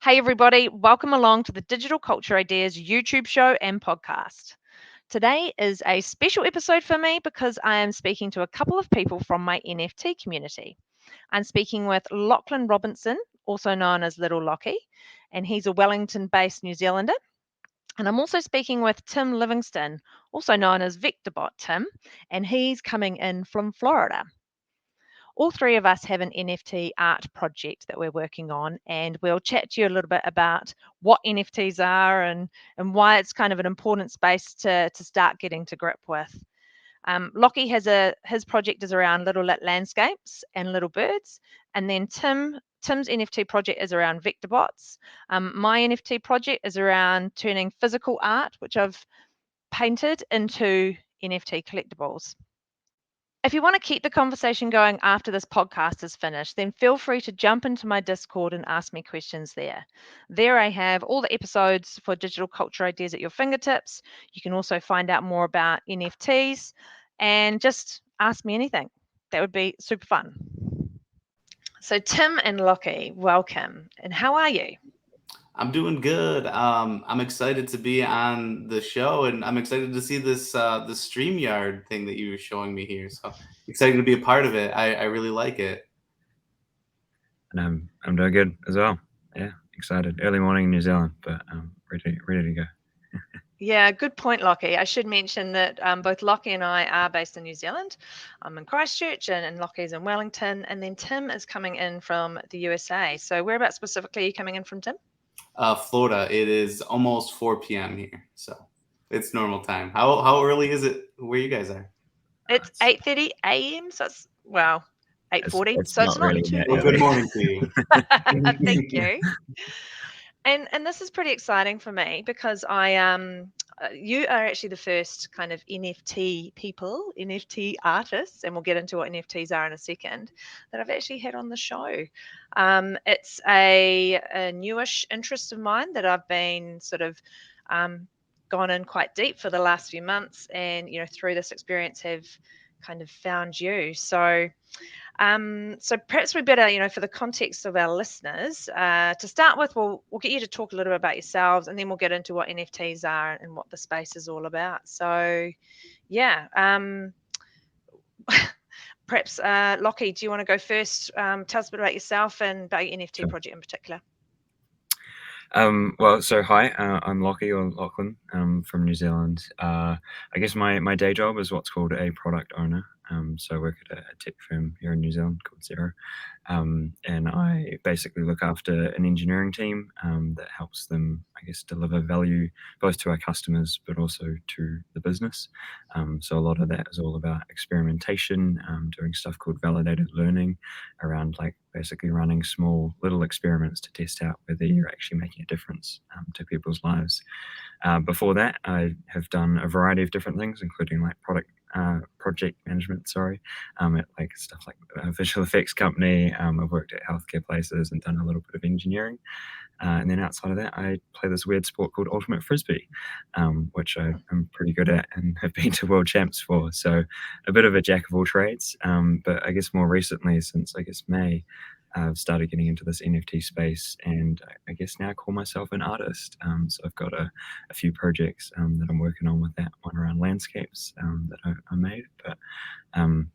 Hey, everybody, welcome along to the Digital Culture Ideas YouTube show and podcast. Today is a special episode for me because I am speaking to a couple of people from my NFT community. I'm speaking with Lachlan Robinson, also known as Little Lauchie, and he's a Wellington based New Zealander. And I'm also speaking with Tim Livingston, also known as VectorBotTim, and he's coming in from Florida. All three of us have an NFT art project that we're working on, and we'll chat to you a little bit about what NFTs are and why it's kind of an important space to start getting to grip with. Lockie has his project is around little lit landscapes and little birds, and then Tim's NFT project is around vector bots. My NFT project is around turning physical art, which I've painted, into NFT collectibles. If you want to keep the conversation going after this podcast is finished, then feel free to jump into my Discord and ask me questions there. There I have all the episodes for digital culture ideas at your fingertips. You can also find out more about NFTs and just ask me anything. That would be super fun. So Tim and Lockie, welcome. And how are you? I'm doing good. I'm excited to be on the show, and I'm excited to see the StreamYard thing that you were showing me here. So excited to be a part of it. I really like it. And I'm doing good as well. Yeah, excited. Early morning in New Zealand, but ready to go. Yeah, good point, Lockie. I should mention that both Lockie and I are based in New Zealand. I'm in Christchurch and Lockie's in Wellington. And then Tim is coming in from the USA. So whereabouts specifically are you coming in from, Tim? Florida. It is almost 4 p.m. here, so it's normal time. How early is it where you guys are? It's 8:30 a.m. So it's, well, 8:40. It's So it's not really not too that Well, early. good morning to you. Thank you. And this is pretty exciting for me because you are actually the first kind of NFT people, NFT artists, and we'll get into what NFTs are in a second, that I've actually had on the show. It's a newish interest of mine that I've been sort of gone in quite deep for the last few months, and through this experience have kind of found you. So perhaps we better, for the context of our listeners, to start with, we'll get you to talk a little bit about yourselves, and then we'll get into what NFTs are and what the space is all about. So, yeah, perhaps Lockie, do you want to go first? Tell us a bit about yourself and about your NFT Sure. project in particular. Well, so hi, I'm Lauchie or Lachlan from New Zealand. I guess my day job is what's called a product owner. So I work at a tech firm here in New Zealand called Xero. And I basically look after an engineering team that helps them, I guess, deliver value both to our customers but also to the business. So a lot of that is all about experimentation, doing stuff called validated learning around like basically running small little experiments to test out whether you're actually making a difference to people's lives. Before that, I have done a variety of different things, including like project management, at like stuff like a visual effects company. I've worked at healthcare places and done a little bit of engineering. And then outside of that, I play this weird sport called Ultimate Frisbee, which I'm pretty good at and have been to world champs for. So a bit of a jack of all trades. But I guess more recently, since I guess May, I've started getting into this NFT space, and I guess now I call myself an artist. So I've got a few projects that I'm working on with that one around landscapes that I made. But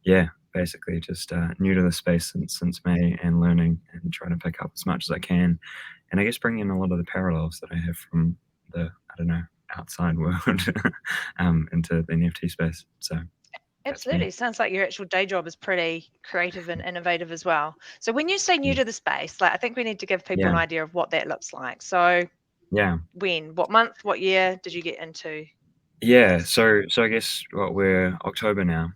yeah, basically just new to the space since May and learning and trying to pick up as much as I can. And I guess bring in a lot of the parallels that I have from the, outside world into the NFT space. So Absolutely. Sounds like your actual day job is pretty creative and innovative as well. So when you say new to the space, like I think we need to give people an idea of what that looks like. So what month, what year did you get into? Yeah, so I guess we're October now.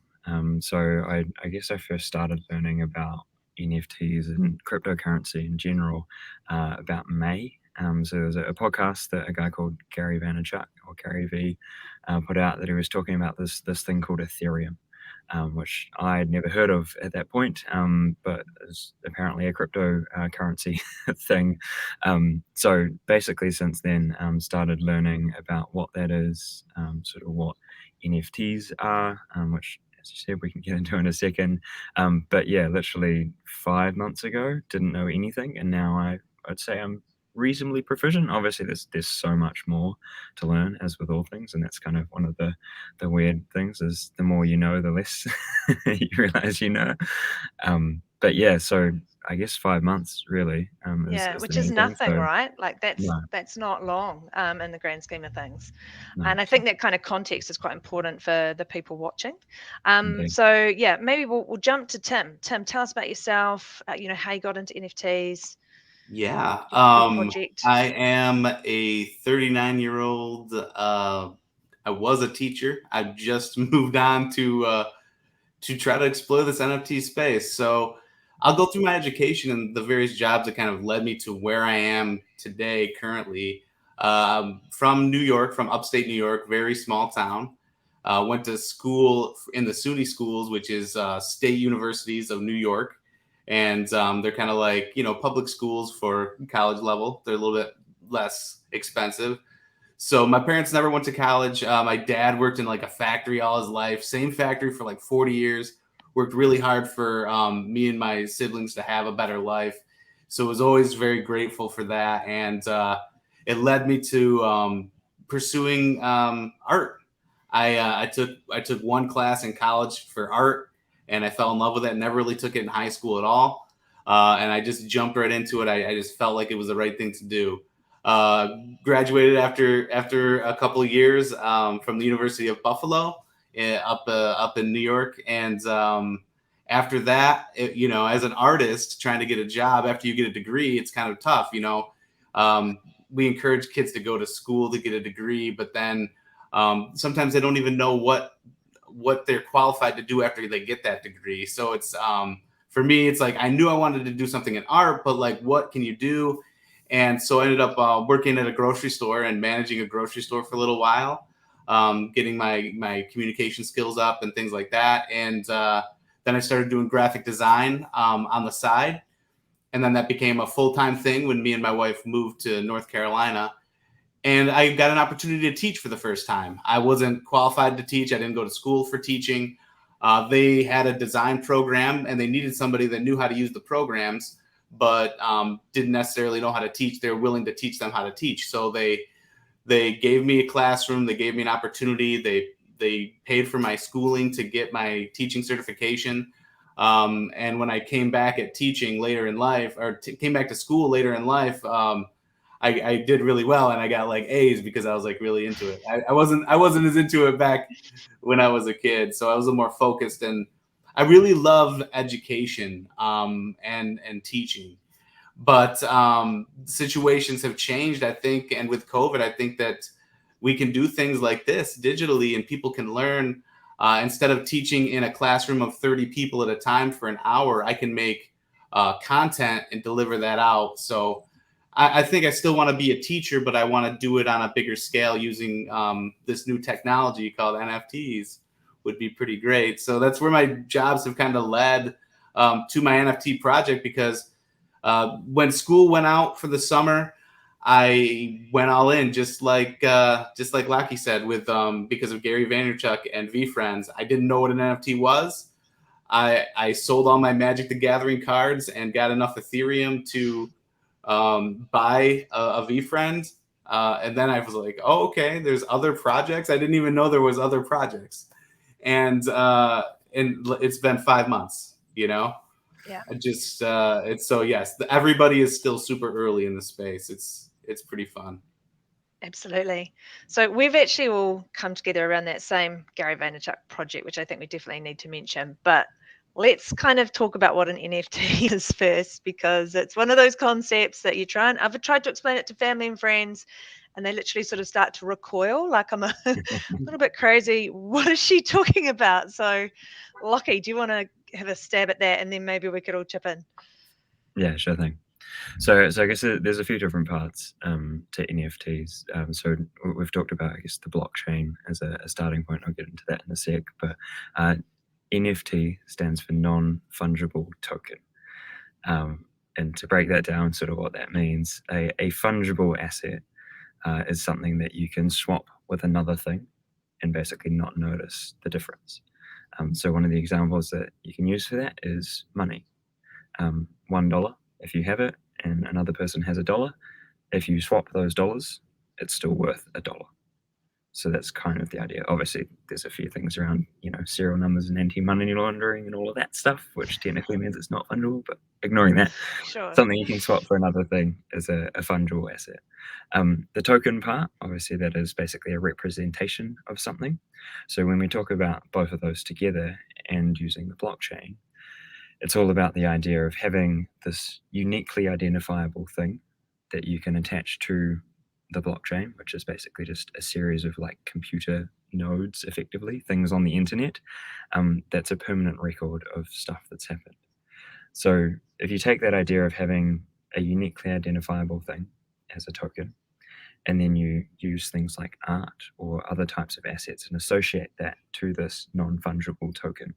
So I guess I first started learning about NFTs and cryptocurrency in general about May. So there was a podcast that a guy called Gary Vaynerchuk or Gary V put out that he was talking about this thing called Ethereum, which I'd never heard of at that point, but is apparently a cryptocurrency thing. So basically, since then, started learning about what that is, sort of what NFTs are, which, as you said, we can get into in a second. But yeah, literally 5 months ago, didn't know anything, and now I'd say I'm reasonably proficient. Obviously, there's so much more to learn, as with all things, and that's kind of one of the weird things, is the more you know, the less you realize you know. But yeah, so I guess 5 months really is Yeah, the which is main thing. nothing, So right? Like no, that's not long in the grand scheme of things. no, And I think that kind of context is quite important for the people watching. indeed. So yeah, maybe we'll jump to Tim. Tim, tell us about yourself. How you got into NFTs, Yeah. your project. I am a 39-year-old. I was a teacher. I've just moved on to try to explore this NFT space. So I'll go through my education and the various jobs that kind of led me to where I am today currently. From New York, from upstate New York, very small town. Went to school in the SUNY schools, which is state universities of New York. And they're kind of like, public schools for college level. They're a little bit less expensive. So my parents never went to college. My dad worked in like a factory all his life, same factory for like 40 years. Worked really hard for me and my siblings to have a better life. So was always very grateful for that, and it led me to pursuing art. I took one class in college for art, and I fell in love with it. Never really took it in high school at all, and I just jumped right into it. I just felt like it was the right thing to do. Graduated after a couple of years from the University of Buffalo up in New York, and after that, as an artist trying to get a job after you get a degree, it's kind of tough. We encourage kids to go to school to get a degree, but then sometimes they don't even know what they're qualified to do after they get that degree. So it's for me, it's like I knew I wanted to do something in art, but like, what can you do? And so I ended up working at a grocery store and managing a grocery store for a little while, getting my communication skills up and things like that. And then I started doing graphic design on the side. And then that became a full-time thing when me and my wife moved to North Carolina. And I got an opportunity to teach for the first time. I wasn't qualified to teach. I didn't go to school for teaching. They had a design program, and they needed somebody that knew how to use the programs, but didn't necessarily know how to teach. They were willing to teach them how to teach. So they gave me a classroom. They gave me an opportunity. They paid for my schooling to get my teaching certification. And when I came back at teaching later in life, or came back to school later in life, I did really well, and I got like A's because I was like really into it. I wasn't as into it back when I was a kid, so I was a little more focused, and I really love education and teaching. But situations have changed, I think, and with COVID, I think that we can do things like this digitally, and people can learn. Instead of teaching in a classroom of 30 people at a time for an hour, I can make content and deliver that out. So I think I still want to be a teacher, but I want to do it on a bigger scale using this new technology called NFTs. Would be pretty great. So that's where my jobs have kind of led to my NFT project, because when school went out for the summer, I went all in, just like Lauchie said, with because of Gary Vaynerchuk and VFriends. I didn't know what an NFT was. I sold all my Magic the Gathering cards and got enough Ethereum to buy a VFriend. And then I was like, oh, okay, there's other projects. I didn't even know there was other projects. And it's been 5 months, Yeah. I just it's so yes, everybody is still super early in the space. It's pretty fun. Absolutely. So we've actually all come together around that same Gary Vaynerchuk project, which I think we definitely need to mention. But let's kind of talk about what an NFT is first, because it's one of those concepts that I've tried to explain it to family and friends, and they literally sort of start to recoil like I'm a little bit crazy. What is she talking about? So, Lauchie, do you want to have a stab at that, and then maybe we could all chip in? Yeah, sure thing. So I guess there's a few different parts to NFTs. So we've talked about, I guess, the blockchain as a starting point. I'll get into that in a sec. But NFT stands for non-fungible token. And to break that down, sort of what that means, a fungible asset is something that you can swap with another thing and basically not notice the difference. So one of the examples that you can use for that is money. $1, if you have it, and another person has $1, if you swap those dollars, it's still worth $1. So that's kind of the idea. Obviously, there's a few things around, serial numbers and anti-money laundering and all of that stuff, which technically means it's not fungible, but ignoring that, Sure. something you can swap for another thing is a fungible asset. The token part, obviously, that is basically a representation of something. So when we talk about both of those together and using the blockchain, it's all about the idea of having this uniquely identifiable thing that you can attach to the blockchain, which is basically just a series of like computer nodes, effectively, things on the internet. That's a permanent record of stuff that's happened. So if you take that idea of having a uniquely identifiable thing as a token, and then you use things like art or other types of assets and associate that to this non-fungible token,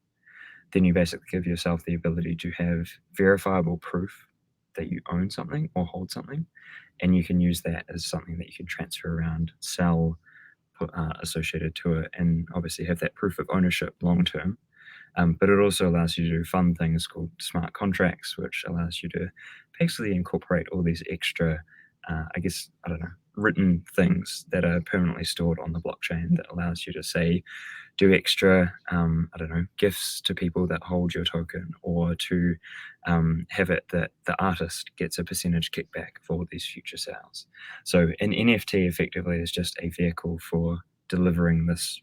then you basically give yourself the ability to have verifiable proof that you own something or hold something, and you can use that as something that you can transfer around, sell, put art associated to it, and obviously have that proof of ownership long term. But it also allows you to do fun things called smart contracts, which allows you to basically incorporate all these extra, written things that are permanently stored on the blockchain that allows you to say, do extra, gifts to people that hold your token, or to have it that the artist gets a percentage kickback for these future sales. So an NFT effectively is just a vehicle for delivering this,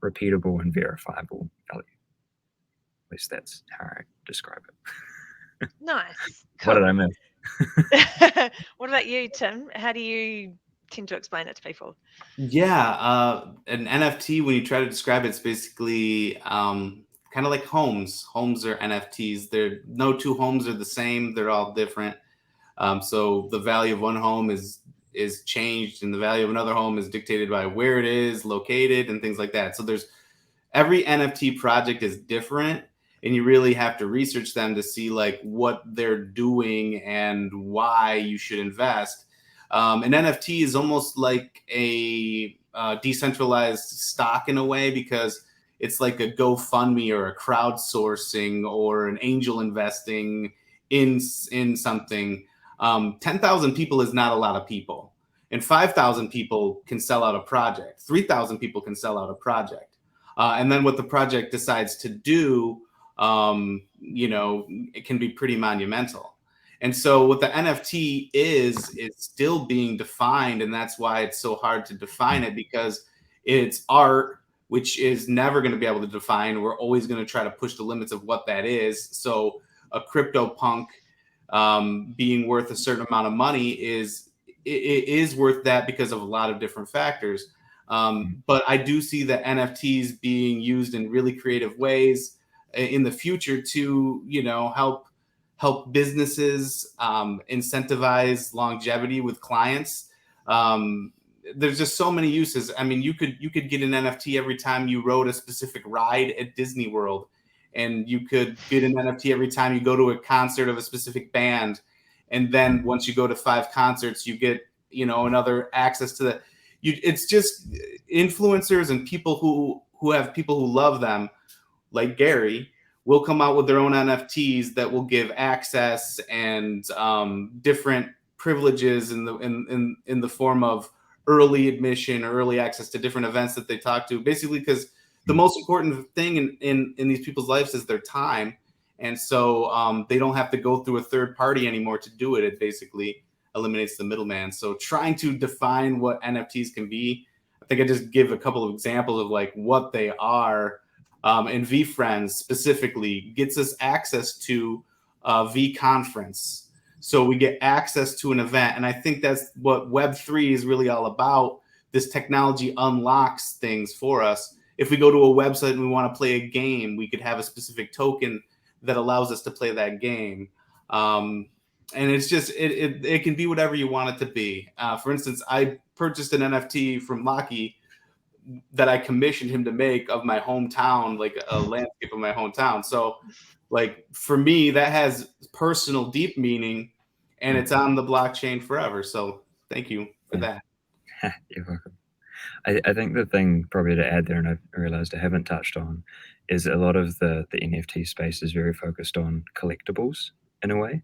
repeatable and verifiable value. At least that's how I describe it. Nice. What Cool. did I miss? What about you, Tim? How do you tend to explain it to people? Yeah, an NFT, when you try to describe it, it's basically kind of like homes. Homes are NFTs. No two homes are the same. They're all different. So the value of one home is changed, and the value of another home is dictated by where it is located and things like that. So every NFT project is different, and you really have to research them to see like what they're doing and why you should invest. An NFT is almost like a decentralized stock in a way, because it's like a GoFundMe or a crowdsourcing or an angel investing in something. 10,000 people is not a lot of people, and 5,000 people can sell out a project. 3,000 people can sell out a project. And then what the project decides to do, it can be pretty monumental. And so what the NFT is still being defined. And that's why it's so hard to define it, because it's art, which is never going to be able to define. We're always going to try to push the limits of what that is. So a CryptoPunk being worth a certain amount of money is worth that because of a lot of different factors. But I do see that NFTs being used in really creative ways in the future to, help businesses incentivize longevity with clients. There's just so many uses. I mean, you could get an NFT every time you rode a specific ride at Disney World, and you could get an NFT every time you go to a concert of a specific band. And then once you go to 5 concerts, you get, another access to the. It's just influencers and people who have people who love them, like Gary, will come out with their own NFTs that will give access and different privileges in the form of early admission or early access to different events that they talk to. Basically, because the most important thing in these people's lives is their time, and so they don't have to go through a third party anymore to do it. It basically eliminates the middleman. So trying to define what NFTs can be, I think I just give a couple of examples of like what they are. And VFriends specifically gets us access to V Conference. So we get access to an event. And I think that's what Web3 is really all about. This technology unlocks things for us. If we go to a website and we want to play a game, we could have a specific token that allows us to play that game. And it's just, it can be whatever you want it to be. For instance, I purchased an NFT from Lauchie that I commissioned him to make of my hometown, like a landscape of my hometown. So like for me, that has personal deep meaning, and it's on the blockchain forever. So thank you for that. You're welcome. I think the thing probably to add there, and I realized I haven't touched on, is a lot of the NFT space is very focused on collectibles in a way.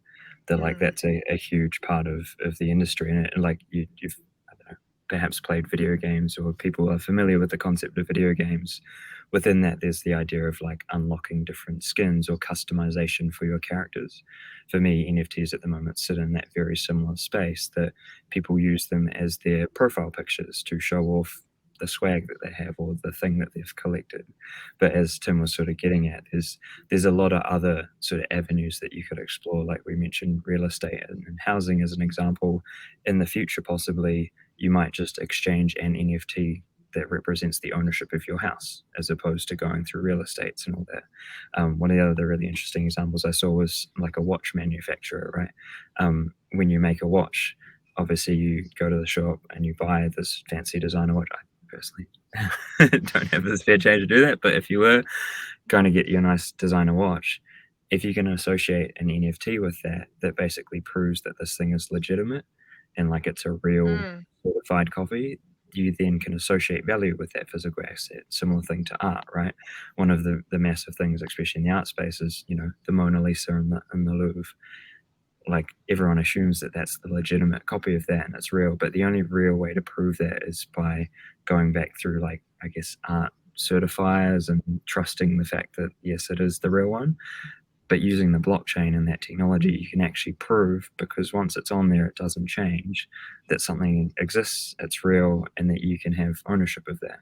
that like that's a huge part of the industry, and like you've I don't know, perhaps played video games, or people are familiar with the concept of video games. Within that, there's the idea of like unlocking different skins or customization for your characters. For me, NFTs at the moment sit in that very similar space, that people use them as their profile pictures to show off the swag that they have or the thing that they've collected. But as Tim was sort of getting at, there's a lot of other sort of avenues that you could explore. Like we mentioned, real estate and housing as an example. In the future, possibly you might just exchange an NFT that represents the ownership of your house, as opposed to going through real estates and all that. One of the other really interesting examples I saw was like a watch manufacturer, right? When you make a watch, obviously you go to the shop and you buy this fancy designer watch. I personally don't have the spare change to do that, but if you were going to get you a nice designer watch, if you can associate an NFT with that basically proves that this thing is legitimate and like it's a real certified copy, you then can associate value with that physical asset. Similar thing to art, right? One of the massive things, especially in the art space, is, you know, the Mona Lisa in the Louvre. Like everyone assumes that that's the legitimate copy of that and it's real, but the only real way to prove that is by going back through, like, I guess, art certifiers and trusting the fact that yes, it is the real one. But using the blockchain and that technology, you can actually prove, because once it's on there, it doesn't change, that something exists, it's real, and that you can have ownership of that.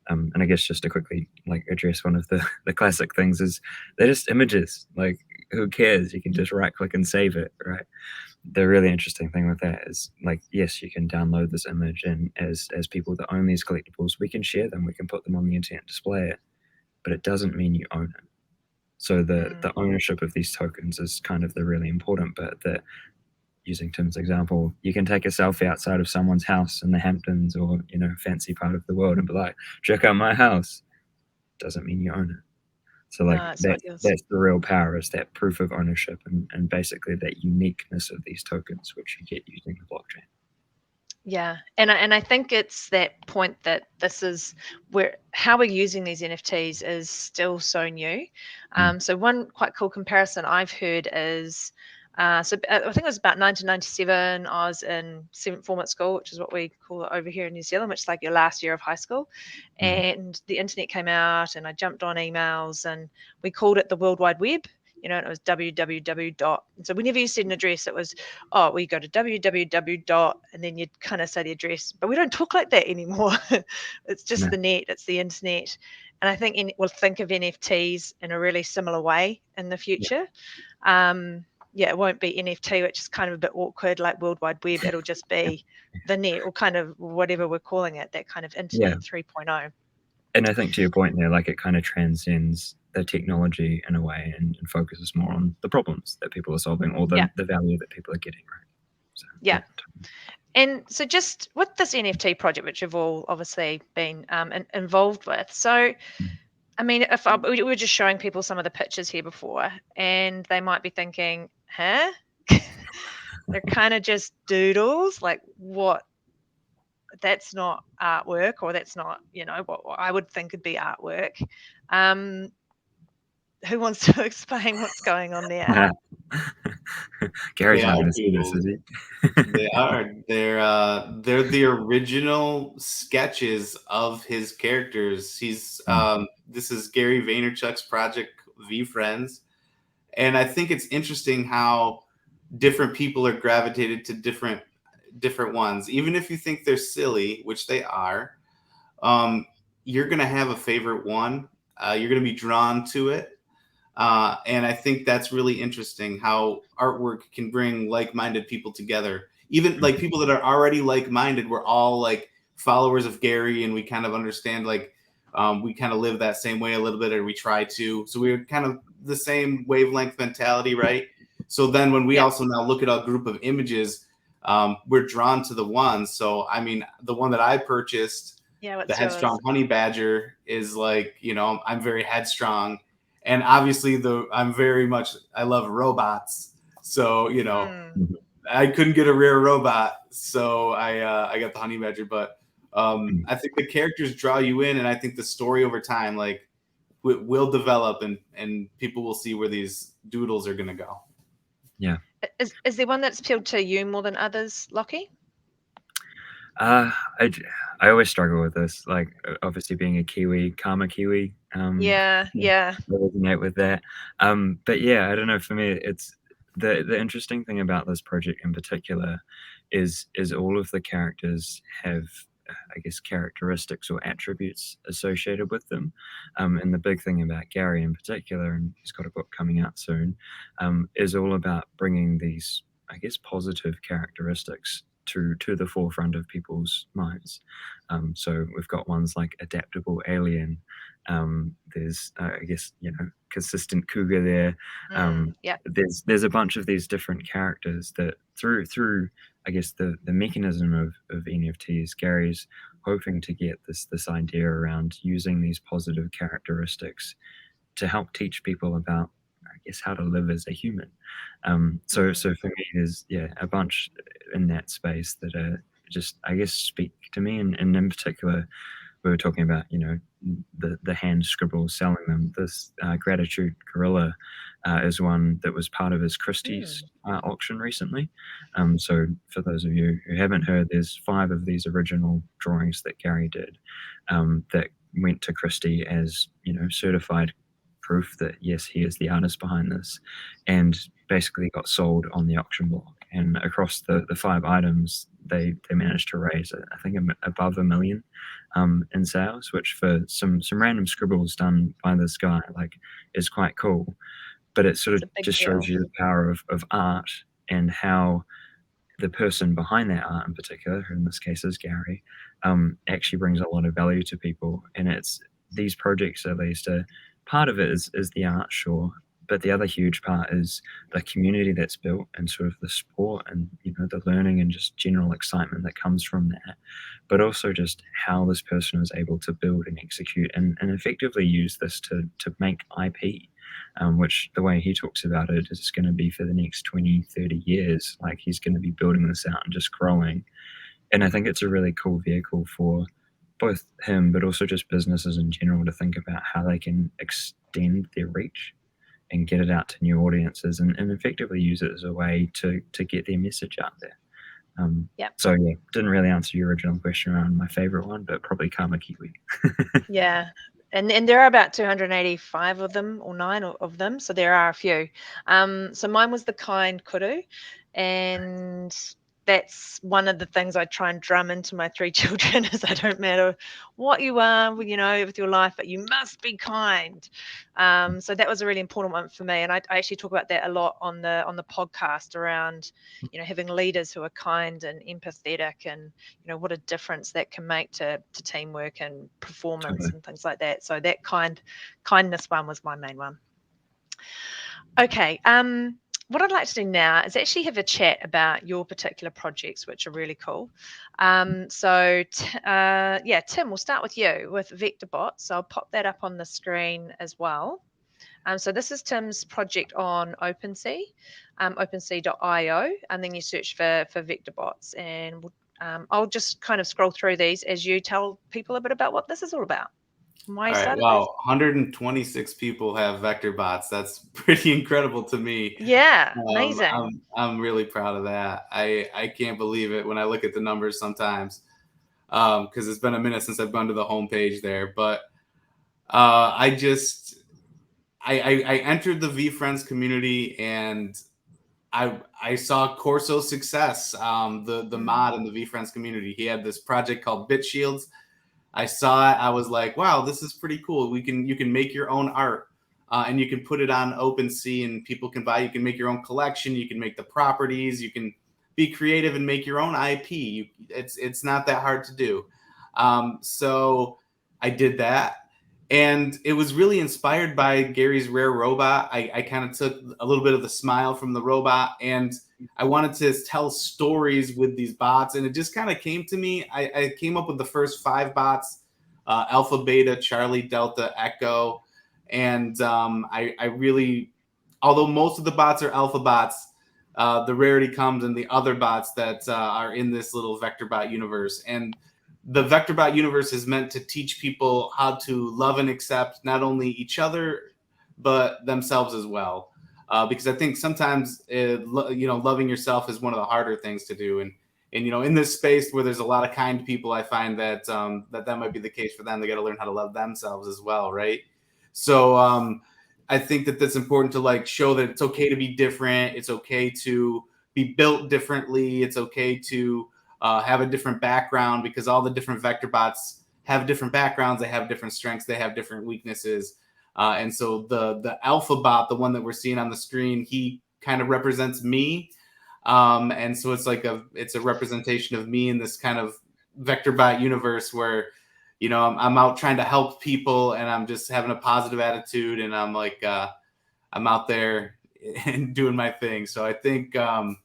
And I guess just to quickly like address one of the classic things is they're just images. Like, who cares? You can just right click and save it, right? The really interesting thing with that is, like, yes, you can download this image, and as people that own these collectibles, we can share them, we can put them on the internet and display it, but it doesn't mean you own it. So the ownership of these tokens is kind of the really important bit. That, using Tim's example, you can take a selfie outside of someone's house in the Hamptons or, you know, fancy part of the world and be like, check out my house. Doesn't mean you own it. So like that's the real power, is that proof of ownership and basically that uniqueness of these tokens, which you get using the blockchain. Yeah, and I think it's that point that this is where how we're using these NFTs is still so new. So one quite cool comparison I've heard is, I think it was about 1997. I was in 7th form at school, which is what we call it over here in New Zealand, which is like your last year of high school. And the internet came out, and I jumped on emails, and we called it the World Wide Web. You know, and it was www. So whenever you said an address, it was, oh, we go to www. And then you'd kind of say the address. But we don't talk like that anymore. It's just the net. It's the internet. And I think we'll think of NFTs in a really similar way in the future. It won't be NFT, which is kind of a bit awkward, like World Wide Web. It'll just be the net, or kind of whatever we're calling it, that kind of internet 3.0. And I think to your point there, like, it kind of transcends the technology in a way and focuses more on the problems that people are solving, or the value that people are getting, right? So, And so just with this NFT project, which you've all obviously been involved with, so I mean, if we were just showing people some of the pictures here before, and they might be thinking, huh? They're kind of just doodles, like, what? That's not artwork, or that's not, you know, what I would think would be artwork. Who wants to explain what's going on there? Gary's not going to see this, is he? They are. They're the original sketches of his characters. He's this is Gary Vaynerchuk's project, VeeFriends, and I think it's interesting how different people are gravitated to different ones. Even if you think they're silly, which they are, you're gonna have a favorite one. You're gonna be drawn to it. And I think that's really interesting, how artwork can bring like-minded people together. Even like people that are already like-minded, we're all like followers of Gary, and we kind of understand, like, we kind of live that same way a little bit, or we try to. So we're kind of the same wavelength mentality, right? So then when we also now look at a group of images, we're drawn to the one. So, I mean, the one that I purchased, the Headstrong Honey Badger, is like, you know, I'm very headstrong. And obviously, I love robots. So, you know, I couldn't get a rare robot, so I got the honey badger. But I think the characters draw you in, and I think the story over time, like, will develop, and people will see where these doodles are going to go. Yeah. Is there one that's appealed to you more than others, Lauchie? I always struggle with this. Like, obviously being a Kiwi, karma Kiwi. Yeah. I resonate with that. But yeah, I don't know. For me, it's the interesting thing about this project in particular is all of the characters have, I guess, characteristics or attributes associated with them. And the big thing about Gary in particular, and he's got a book coming out soon, is all about bringing these, I guess, positive characteristics to the forefront of people's minds. So we've got ones like adaptable alien. There's, I guess, consistent cougar there. Yeah. There's a bunch of these different characters that through I guess the mechanism of NFTs, Gary's hoping to get this idea around using these positive characteristics to help teach people about, I guess, how to live as a human. So for me, there's a bunch in that space that are just, I guess, speak to me, and in particular, we were talking about, the hand scribbles, selling them. This gratitude gorilla is one that was part of his Christie's auction recently. So for those of you who haven't heard, there's 5 of these original drawings that Gary did that went to Christie as, certified proof that yes, he is the artist behind this, and basically got sold on the auction block. And across the 5 items, they managed to raise, I think, above $1 million in sales, which for some random scribbles done by this guy, like, is quite cool. But it sort of just shows you the power of art, and how the person behind that art in particular, who in this case is Gary, actually brings a lot of value to people. And it's these projects, at least, part of it is the art, sure, but the other huge part is the community that's built, and sort of the support, and the learning, and just general excitement that comes from that. But also just how this person is able to build and execute and effectively use this to make IP, which, the way he talks about it, is going to be for the next 20, 30 years. Like, he's going to be building this out and just growing. And I think it's a really cool vehicle for both him, but also just businesses in general, to think about how they can extend their reach and get it out to new audiences, and effectively use it as a way to get their message out there. So yeah, didn't really answer your original question around my favorite one, but probably Karma Kiwi. Yeah. And there are about 285 of them, or 9 of them, so there are a few. So mine was the kind kuru, and that's one of the things I try and drum into my 3 children is, I don't matter what you are, with your life, but you must be kind. So that was a really important one for me, and I actually talk about that a lot on the podcast around, having leaders who are kind and empathetic, and what a difference that can make to teamwork and performance and things like that. So that kindness one was my main one. Okay. What I'd like to do now is actually have a chat about your particular projects, which are really cool. Tim, we'll start with you with VectorBot. So I'll pop that up on the screen as well. So this is Tim's project on OpenSea, OpenSea.io, and then you search for VectorBots, and I'll just kind of scroll through these as you tell people a bit about what this is all about. All right, wow, 126 people have VectorBots. That's pretty incredible to me. Yeah, amazing. I'm really proud of that. I can't believe it when I look at the numbers sometimes, because it's been a minute since I've gone to the homepage there. But I entered the VFriends community, and I saw Corso's success, the mod in the VFriends community. He had this project called BitShields. I saw it. I was like, wow, this is pretty cool. You can make your own art, and you can put it on OpenSea, and people can buy. You can make your own collection. You can make the properties. You can be creative and make your own IP. It's not that hard to do. So I did that. And it was really inspired by Gary's Rare Robot. I kind of took a little bit of the smile from the robot, and I wanted to tell stories with these bots. And it just kind of came to me. I came up with the first 5 bots, Alpha, Beta, Charlie, Delta, Echo. And I really, although most of the bots are alpha bots, the rarity comes in the other bots that are in this little VectorBot universe. And the VectorBot universe is meant to teach people how to love and accept not only each other, but themselves as well. because I think sometimes loving yourself is one of the harder things to do. And in this space where there's a lot of kind people, I find that that might be the case for them. They got to learn how to love themselves as well, right? So I think that that's important to show that it's okay to be different. It's okay to be built differently. It's okay to have a different background, because all the different vector bots have different backgrounds. They have different strengths. They have different weaknesses. And so the alpha bot, the one that we're seeing on the screen, he kind of represents me. And so it's a representation of me in this kind of vector bot universe where, I'm out trying to help people, and I'm just having a positive attitude, and I'm I'm out there and doing my thing. So I think the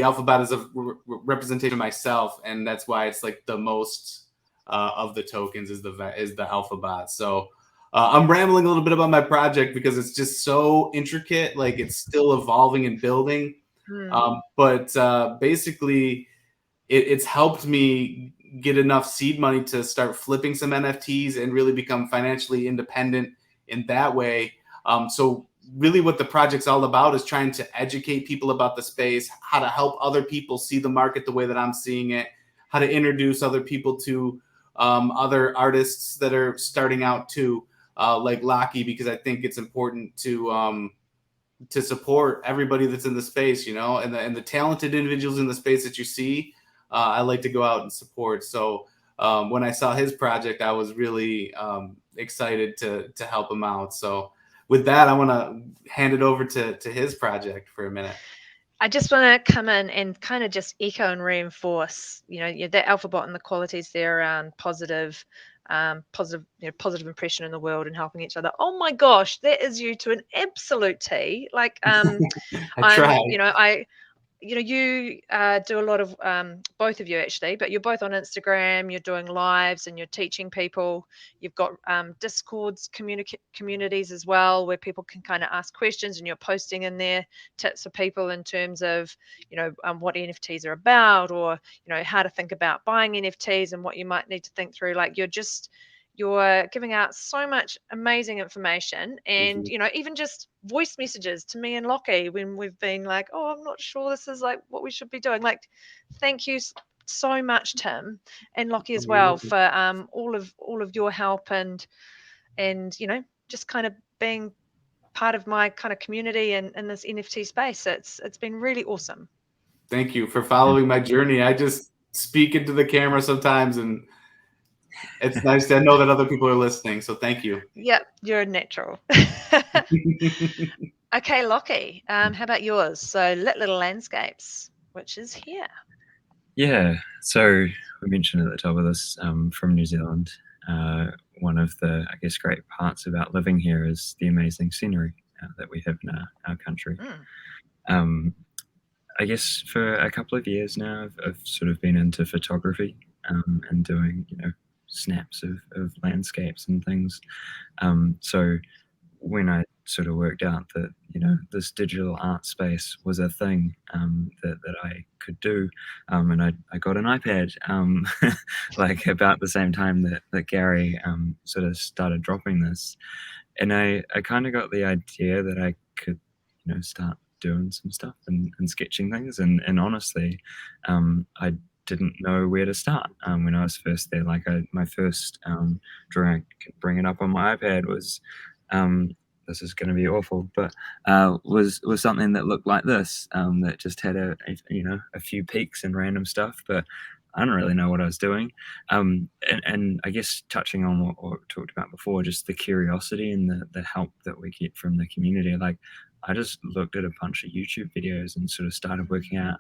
alphabet is a representation of myself, and that's why it's the most of the tokens is the alphabet. So I'm rambling a little bit about my project because it's just so intricate. It's still evolving and building. But basically, it's helped me get enough seed money to start flipping some NFTs and really become financially independent in that way. So really what the project's all about is trying to educate people about the space, how to help other people see the market the way that I'm seeing it, how to introduce other people to other artists that are starting out too, like Lauchie, because I think it's important to support everybody that's in the space, and the talented individuals in the space that you see. I like to go out and support. So when I saw his project, I was really excited to help him out. So with that, I want to hand it over to his project for a minute. I just want to come in and kind of just echo and reinforce, that alphabet and the qualities there around positive impression in the world and helping each other. Oh my gosh, that is you to an absolute T. I try. You do a lot of both of you actually, but you're both on Instagram, you're doing lives and you're teaching people. You've got Discords communities as well, where people can kind of ask questions, and you're posting in there tips for people in terms of what NFTs are about, or how to think about buying NFTs and what you might need to think through. You're giving out so much amazing information, and even just voice messages to me and Lauchie when we've been I'm not sure this is what we should be doing. Thank you so much, Tim and Lauchie as well, for all of your help and just kind of being part of my kind of community and in this NFT space. It's been really awesome. Thank you for following my journey. I just speak into the camera sometimes, and it's nice to know that other people are listening. So thank you. Yep, you're a natural. Okay, Lauchie, how about yours? So Lit Little Landscapes, which is here. Yeah, so we mentioned at the top of this, from New Zealand. One of the, I guess, great parts about living here is the amazing scenery that we have in our country. I guess for a couple of years now, I've sort of been into photography and doing, snaps of landscapes and things. So when I sort of worked out that, this digital art space was a thing that I could do, and I got an iPad about the same time that Gary sort of started dropping this. And I kind of got the idea that I could, start doing some stuff and sketching things. And honestly, I didn't know where to start when I was first there. My first drawing, I can bring it up on my iPad, was this is going to be awful, but was something that looked like this, that just had a few peaks and random stuff, but I don't really know what I was doing. And I guess touching on what we talked about before, just the curiosity and the help that we get from the community. I just looked at a bunch of YouTube videos and sort of started working out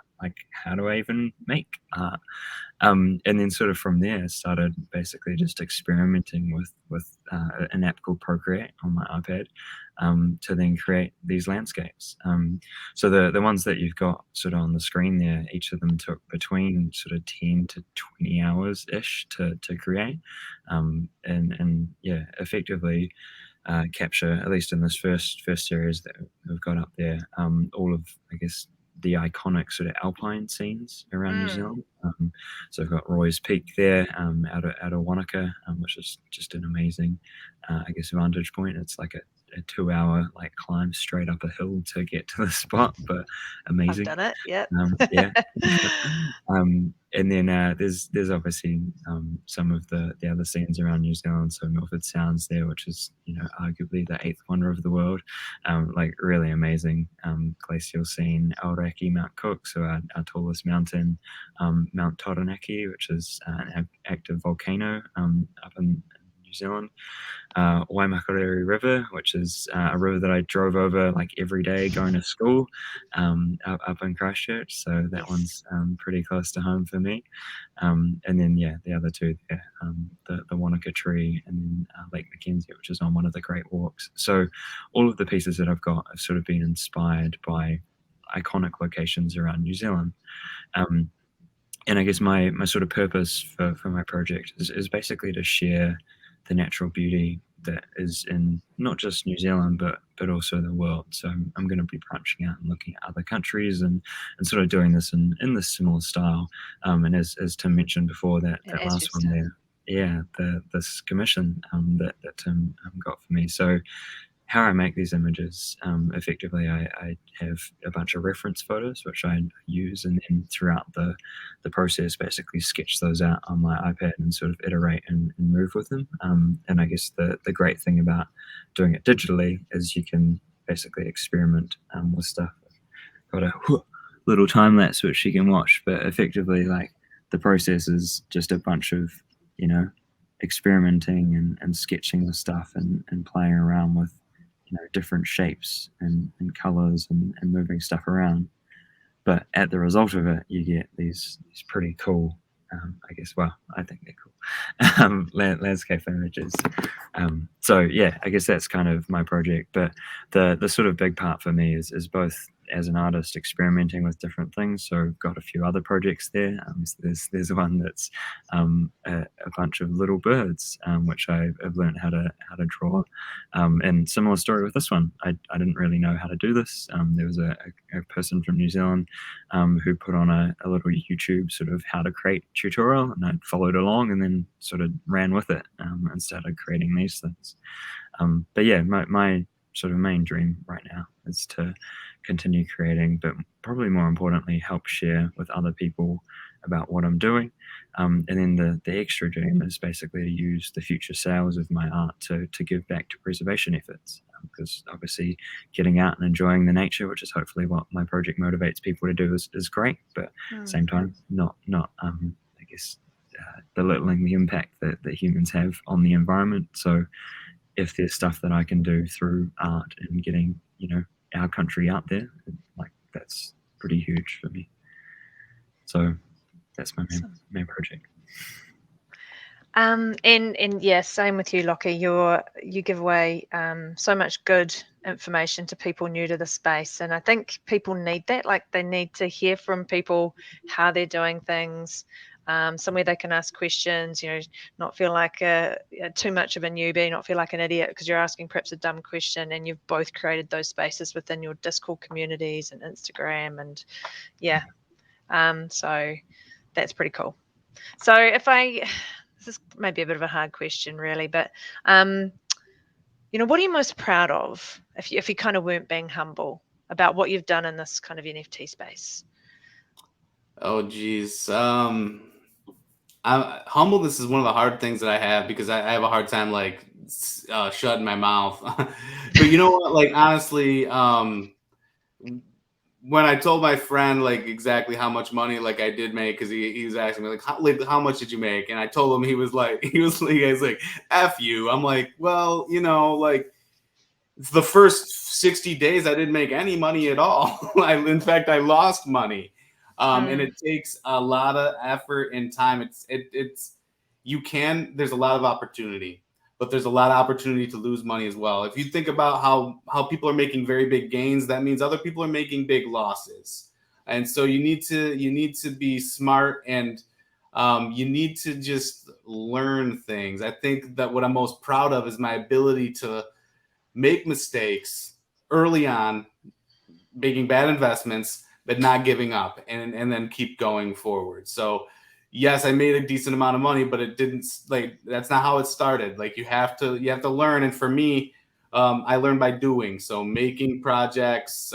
how do I even make art, and then sort of from there started basically just experimenting with an app called Procreate on my iPad to then create these landscapes. So the ones that you've got sort of on the screen there, each of them took between sort of 10 to 20 hours ish to create, and yeah, effectively capture, at least in this first series that we've got up there, all of, I guess, the iconic sort of alpine scenes around New Zealand. So I've got Roy's Peak there, out of Wanaka, which is just an amazing, I guess, vantage point. It's like a a 2-hour like climb straight up a hill to get to the spot, but amazing. I've done it. Yeah. Yeah. And then there's obviously some of the other scenes around New Zealand. So Milford Sounds there, which is arguably the 8th wonder of the world. Like really amazing glacial scene. Aoraki, Mount Cook, so our tallest mountain, Mount Taranaki, which is an active volcano up in New Zealand. Waimakariri River, which is a river that I drove over like every day going to school up in Christchurch. So that one's pretty close to home for me. And then, the other two there, the Wanaka Tree and then Lake Mackenzie, which is on one of the Great Walks. So all of the pieces that I've got have sort of been inspired by iconic locations around New Zealand. And I guess my sort of purpose for my project is basically to share the natural beauty that is in not just New Zealand, but also the world. So I'm going to be branching out and looking at other countries and sort of doing this in this similar style. And as Tim mentioned before, that last one there, this commission that Tim got for me. So how I make these images, effectively, I have a bunch of reference photos which I use, and then throughout the process, basically sketch those out on my iPad and sort of iterate and move with them. And I guess the great thing about doing it digitally is you can basically experiment with stuff. Got a little time lapse which you can watch, but effectively, like the process is just a bunch of experimenting and sketching the stuff and playing around with different shapes and colors and moving stuff around. But at the result of it, you get these pretty cool, I guess, well, I think they're cool, landscape images. So yeah, I guess that's kind of my project. But the sort of big part for me is both as an artist experimenting with different things. So I've got a few other projects there. So there's one that's a bunch of little birds, which I've learned how to draw. And similar story with this one. I didn't really know how to do this. There was a person from New Zealand who put on a little YouTube sort of how to create tutorial, and I followed along and then sort of ran with it and started creating these things. But yeah, my sort of main dream right now is to continue creating, but probably more importantly, help share with other people about what I'm doing. And then the extra dream is basically to use the future sales of my art to give back to preservation efforts. Because obviously getting out and enjoying the nature, which is hopefully what my project motivates people to do, is great, but at the same time, not I guess, belittling the impact that humans have on the environment. So if there's stuff that I can do through art and getting, our country out there, like that's pretty huge for me. So that's my main project. And yeah, same with you, Lauchie. You give away so much good information to people new to the space, and I think people need that. Like they need to hear from people how they're doing things, somewhere they can ask questions. Not feel like too much of a newbie, not feel like an idiot because you're asking perhaps a dumb question. And you've both created those spaces within your Discord communities and Instagram, and yeah, so that's pretty cool. So this is maybe a bit of a hard question, really, but what are you most proud of, if you kind of weren't being humble about what you've done in this kind of NFT space? Oh, geez. Humbleness is one of the hard things that I have because I have a hard time like shutting my mouth. But you know what? Like honestly, when I told my friend like exactly how much money like I did make, because he was asking me like how much did you make, and I told him, he was like F you. I'm like, well, like the first 60 days I didn't make any money at all. In fact I lost money. And it takes a lot of effort and time. There's a lot of opportunity, but there's a lot of opportunity to lose money as well. If you think about how people are making very big gains, that means other people are making big losses. And so you need to be smart, and you need to just learn things. I think that what I'm most proud of is my ability to make mistakes early on, making bad investments, but not giving up and then keep going forward. So yes, I made a decent amount of money, but it didn't, like, that's not how it started. Like you have to learn. And for me, I learn by doing. So making projects,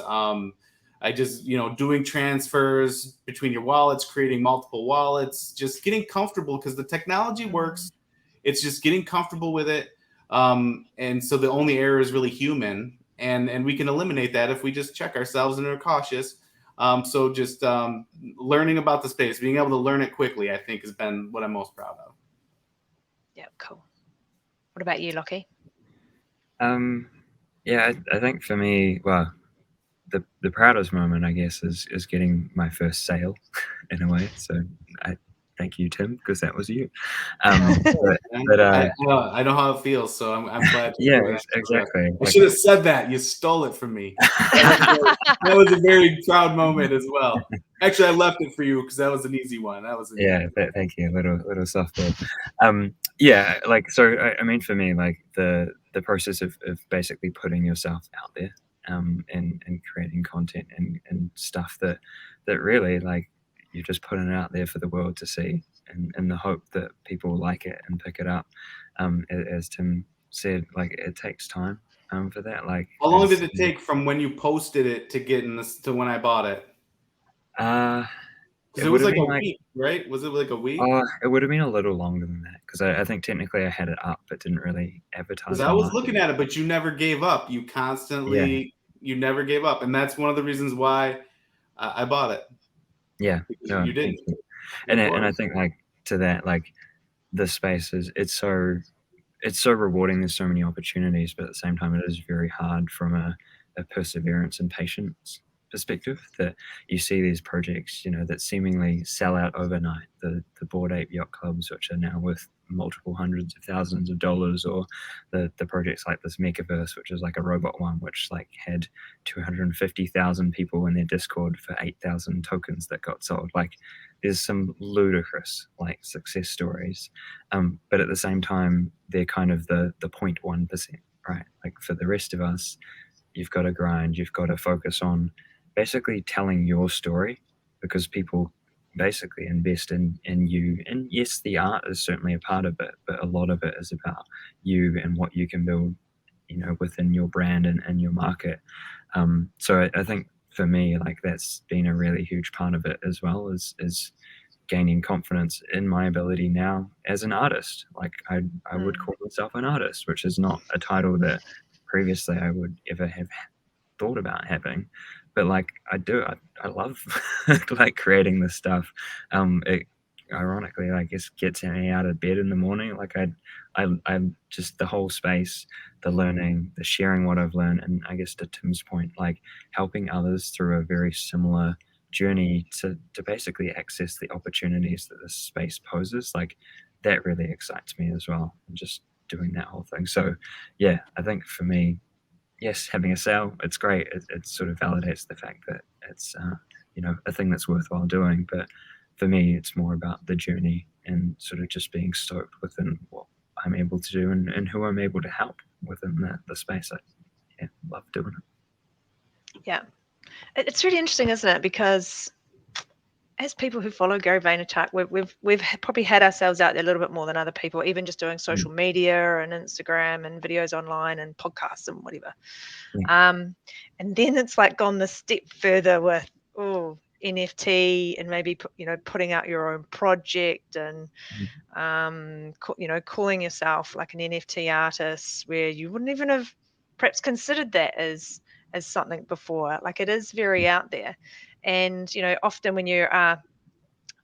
I just, doing transfers between your wallets, creating multiple wallets, just getting comfortable because the technology works. It's just getting comfortable with it. And so the only error is really human. And we can eliminate that if we just check ourselves and are cautious. So just learning about the space, being able to learn it quickly, I think has been what I'm most proud of. Yeah, cool. What about you, Lauchie? Yeah, I think for me, well, the proudest moment, I guess, is getting my first sale in a way. So I thank you, Tim, because that was you. But I know how it feels, so I'm glad. Yeah, exactly. I should have said that. You stole it from me. That was a very proud moment as well. Actually, I left it for you because that was an easy one. That was thank you. Little softball. Yeah, like, so I mean, for me, like the process of basically putting yourself out there, and creating content and stuff that really, like, you're just putting it out there for the world to see, and in the hope that people like it and pick it up. As Tim said, like, it takes time for that. Like, how long did it take from when you posted it to getting this to when I bought it? Because it was like a week, right? Was it like a week? It would have been a little longer than that, because I think technically I had it up but didn't really advertise. Because I was looking at it, but you never gave up. You constantly, you never gave up, and that's one of the reasons why I bought it. Yeah, no, you didn't. And I think, like, to that, like, the space it's so rewarding. There's so many opportunities, but at the same time, it is very hard from a perseverance and patience perspective, that you see these projects, that seemingly sell out overnight. The Bored Ape Yacht Clubs, which are now worth multiple hundreds of thousands of dollars, or the projects like this Mechaverse, which is like a robot one, which like had 250,000 people in their Discord for 8,000 tokens that got sold. Like, there's some ludicrous, like, success stories, but at the same time, they're kind of the 0.1%, right? Like, for the rest of us, you've got to grind, you've got to focus on basically telling your story, because people basically invest in you. And yes, the art is certainly a part of it, but a lot of it is about you and what you can build, within your brand and your market. So I think for me, like, that's been a really huge part of it as well, is gaining confidence in my ability now as an artist. Like, I would call myself an artist, which is not a title that previously I would ever have thought about having, but like, I love like creating this stuff. It ironically, I guess, gets me out of bed in the morning. Like, I just, the whole space, the learning, the sharing what I've learned, and I guess to Tim's point, like, helping others through a very similar journey to basically access the opportunities that this space poses, like, that really excites me as well, and just doing that whole thing. So yeah, I think for me, yes, having a sale, it's great. It sort of validates the fact that it's a thing that's worthwhile doing. But for me, it's more about the journey and sort of just being stoked within what I'm able to do and who I'm able to help within the space. I love doing it. Yeah, it's really interesting, isn't it? Because as people who follow Gary Vaynerchuk, we've probably had ourselves out there a little bit more than other people, even just doing social media and Instagram and videos online and podcasts and whatever. And then it's like gone the step further with NFT and maybe putting out your own project and calling yourself like an NFT artist, where you wouldn't even have perhaps considered that as something before. Like, it is very out there. And, often when you are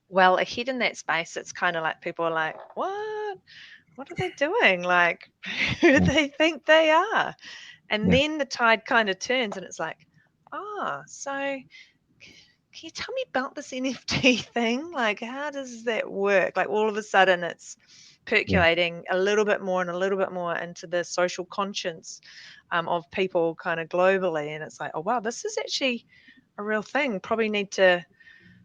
well ahead in that space, it's kind of like people are like, what are they doing? Like, who do they think they are? And then the tide kind of turns and it's like, so can you tell me about this NFT thing? Like, how does that work? Like, all of a sudden it's percolating a little bit more and a little bit more into the social conscience of people kind of globally. And it's like, oh, wow, this is actually a real thing. Probably need to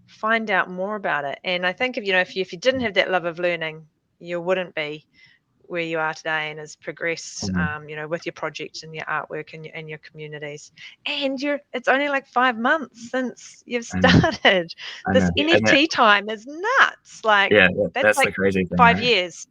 find out more about it. And I think if you didn't have that love of learning, you wouldn't be where you are today and has progressed, with your projects and your artwork and your communities. And it's only like 5 months since you've started. This NFT time is nuts. Like, that's like the crazy thing, 5 years.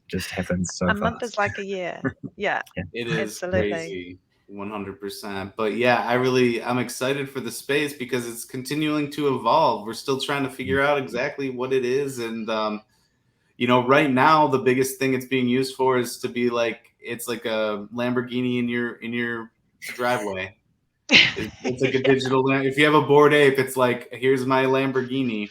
just happens so A fast. month is like a year. Yeah, It is absolutely. crazy, 100%. But yeah, I'm excited for the space because it's continuing to evolve. We're still trying to figure out exactly what it is, and right now the biggest thing it's being used for is to be like it's like a Lamborghini in your driveway. It's like a digital. If you have a Bored Ape, it's like here's my Lamborghini.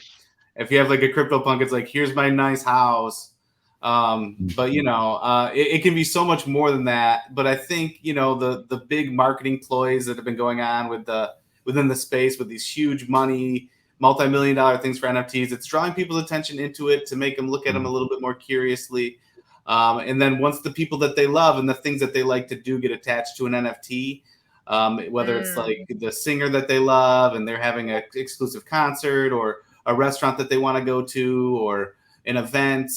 If you have like a CryptoPunk, it's like here's my nice house. But it can be so much more than that. But I think the big marketing ploys that have been going on within the space with these huge money, multi-million-dollar things for NFTs, it's drawing people's attention into it to make them look at them a little bit more curiously. And then once the people that they love and the things that they like to do get attached to an NFT, whether it's like the singer that they love and they're having an exclusive concert, or a restaurant that they want to go to, or an event,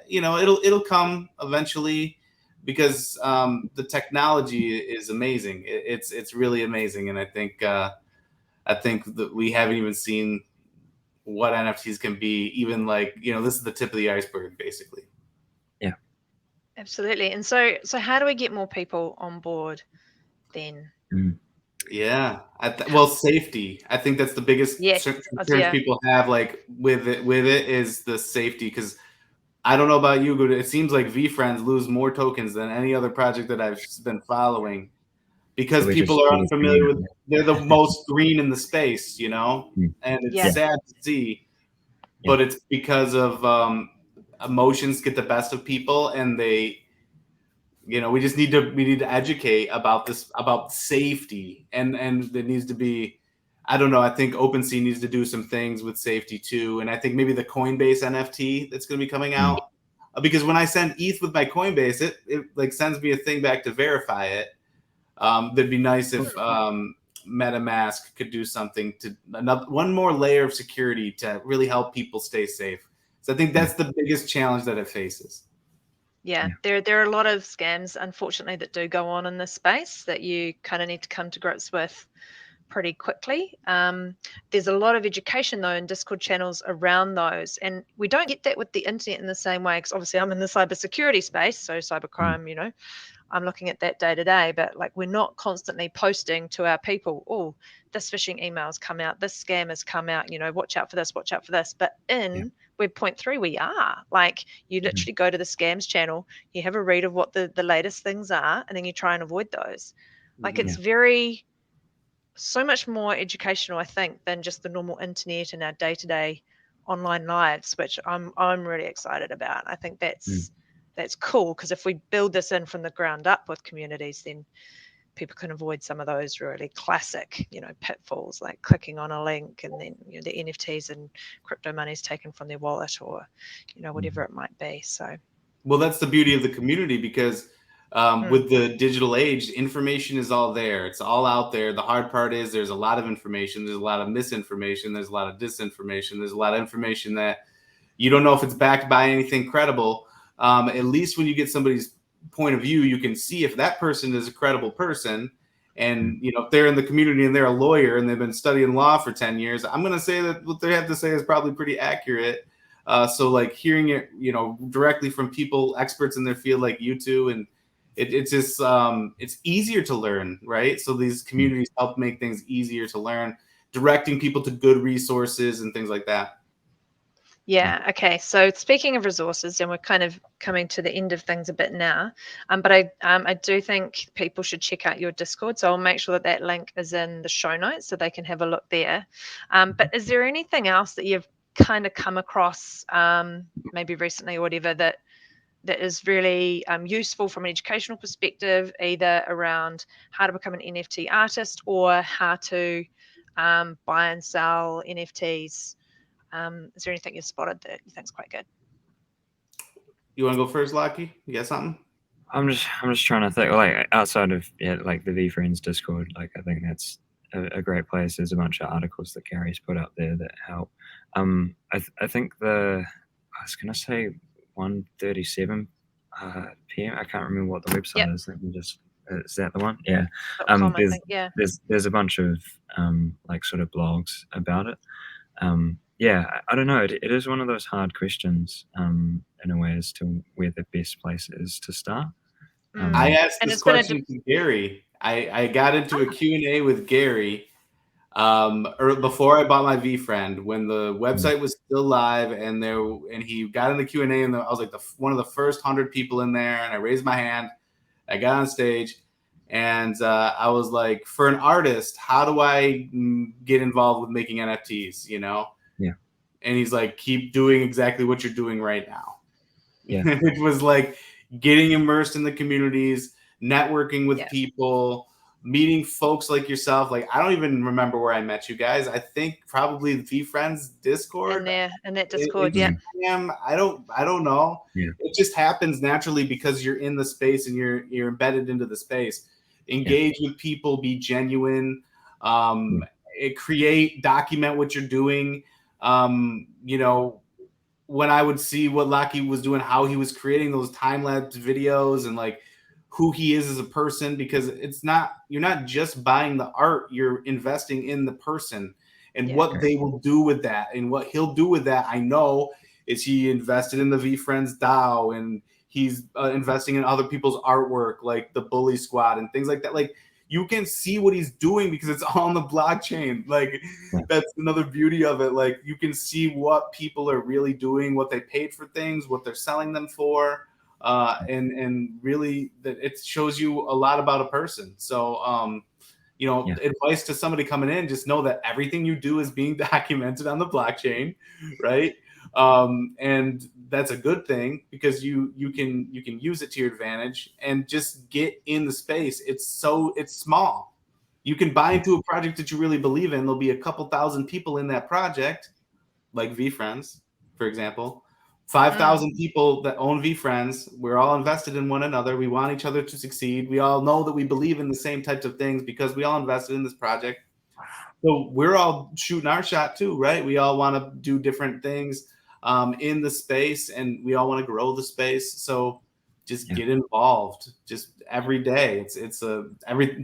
it'll come eventually, because the technology is amazing. It's really amazing, and I think that we haven't even seen what NFTs can be. Even this is the tip of the iceberg, basically. Yeah, absolutely. And so how do we get more people on board then? Yeah. Well, safety. I think that's the biggest concern people have, with it is the safety. Because I don't know about you, but it seems like VFriends lose more tokens than any other project that I've been following, because people are unfamiliar with. They're the most green in the space, and it's sad to see, but it's because of emotions get the best of people, and they. We just need to educate about this, about safety, and there needs to be, I don't know, I think OpenSea needs to do some things with safety too, and I think maybe the Coinbase NFT that's going to be coming out, because when I send ETH with my Coinbase, it like sends me a thing back to verify it. That'd be nice if MetaMask could do something to one more layer of security to really help people stay safe. So I think that's the biggest challenge that it faces. Yeah, there are a lot of scams, unfortunately, that do go on in this space that you kind of need to come to grips with pretty quickly. There's a lot of education, though, in Discord channels around those. And we don't get that with the internet in the same way, because obviously I'm in the cybersecurity space, so cybercrime, I'm looking at that day to day, but we're not constantly posting to our people, oh, this phishing email's come out, this scam has come out, watch out for this, watch out for this. But in Web 0.3, we are you literally go to the scams channel, you have a read of what the latest things are, and then you try and avoid those. It's so much more educational, I think, than just the normal internet and our day-to-day online lives, which I'm really excited about. I think that's cool, because if we build this in from the ground up with communities, then people can avoid some of those really classic, pitfalls, like clicking on a link and then the NFTs and crypto money's taken from their wallet, or whatever it might be. So, well, that's the beauty of the community, because with the digital age, information is all there. It's all out there. The hard part is there's a lot of information. There's a lot of misinformation. There's a lot of disinformation. There's a lot of information that you don't know if it's backed by anything credible. At least when you get somebody's point of view, you can see if that person is a credible person. And, if they're in the community and they're a lawyer and they've been studying law for 10 years, I'm going to say that what they have to say is probably pretty accurate. So hearing it, directly from people, experts in their field like you two, and it's just, it's easier to learn, right? So these communities help make things easier to learn, directing people to good resources and things like that. Yeah. Okay. So speaking of resources, and we're kind of coming to the end of things a bit now, but I do think people should check out your Discord. So I'll make sure that link is in the show notes so they can have a look there. But is there anything else that you've kind of come across, maybe recently or whatever, that is really useful from an educational perspective, either around how to become an NFT artist or how to buy and sell NFTs? Is there anything you've spotted that you think is quite good? You want to go first, Lauchie? You got something? I'm just trying to think, outside of the VFriends Discord, I think that's a great place. There's a bunch of articles that Gary's put up there that help. I think I was gonna say 1:37 p.m. I can't remember what the website is. Let me just. Is that the one? Yeah. There's a bunch of sort of blogs about it. I don't know. It is one of those hard questions in a way as to where the best place is to start. I asked And this it's been a question to Gary. I got into a Q&A with Gary before I bought my VFriend, when the website was still live, and he got in the Q&A, and I was like one of the first 100 people in there, and I raised my hand. I got on stage, and I was like, for an artist, how do I get involved with making NFTs, you know? Yeah. And he's like, keep doing exactly what you're doing right now. Yeah. It was like getting immersed in the communities, networking with people, meeting folks like yourself. Like, I don't even remember where I met you guys. I think probably the VFriends Discord. In that Discord, Instagram, I don't know. Yeah. It just happens naturally because you're in the space and you're embedded into the space. Engage with people, be genuine, document what you're doing. You know, when I would see what Lauchie was doing, how he was creating those time-lapse videos, and like who he is as a person, because you're not just buying the art, you're investing in the person and what they will do with that. And what he'll do with that, I know, is he invested in the VFriends DAO, and he's investing in other people's artwork, like the Bully Squad and things like that. Like, you can see what he's doing because it's on the blockchain. Like, that's another beauty of it. Like, you can see what people are really doing, what they paid for things, what they're selling them for. And really that it shows you a lot about a person. So, you know, advice to somebody coming in, just know that everything you do is being documented on the blockchain, right? And that's a good thing, because you can use it to your advantage, and just get in the space. It's small. You can buy into a project that you really believe in. There'll be a couple thousand people in that project, like VFriends, for example. 5,000 people that own VFriends. We're all invested in one another. We want each other to succeed. We all know that we believe in the same types of things because we all invested in this project. So we're all shooting our shot too, right? We all want to do different things in the space, and we all want to grow the space. So just get involved, just every day.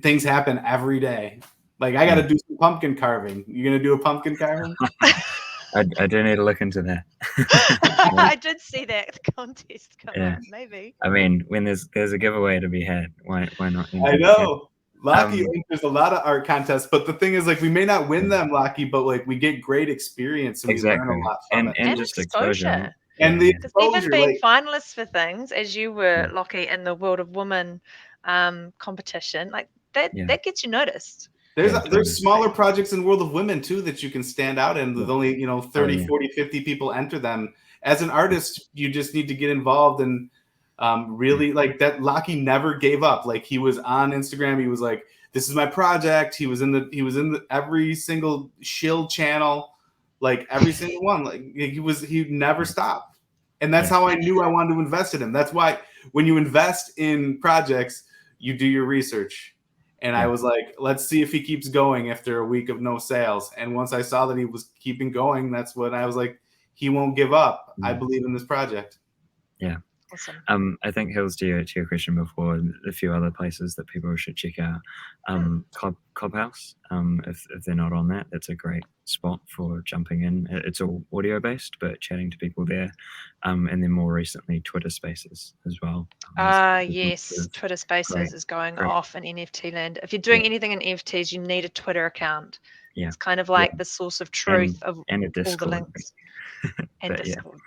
Things happen every day. Like, I got to do some pumpkin carving. You gonna do a pumpkin carving? I do need to look into that. I did see that contest come up, maybe. I mean, when there's a giveaway to be had, why not? I know. Lauchie enters a lot of art contests, but the thing is, like, we may not win them, Lauchie, but like we get great experience and we learn a lot from it. And just exposure. And the exposure, even being finalists for things, as you were, Lauchie, in the World of Women competition, like that gets you noticed. There's smaller projects in World of Women too that you can stand out in. With only 30, 40, 50 people enter them. As an artist, you just need to get involved and really, like, that. Lauchie never gave up. Like, he was on Instagram. He was like, "This is my project." He was in the every single shill channel, like every single one. Like, he never stopped. And that's how I knew I wanted to invest in him. That's why when you invest in projects, you do your research. And I was like, let's see if he keeps going after a week of no sales. And once I saw that he was keeping going, that's when I was like, he won't give up. I believe in this project. Yeah. Awesome. I think, Hills, to your question before, a few other places that people should check out. Clubhouse, if they're not on that, that's a great spot for jumping in. It's all audio based, but chatting to people there. And then more recently, Twitter Spaces as well. Yes, Twitter Spaces is going off in NFT land. If you're doing anything in NFTs, you need a Twitter account. Yeah. It's kind of like the source of truth of and a Discord. all the links. And Discord.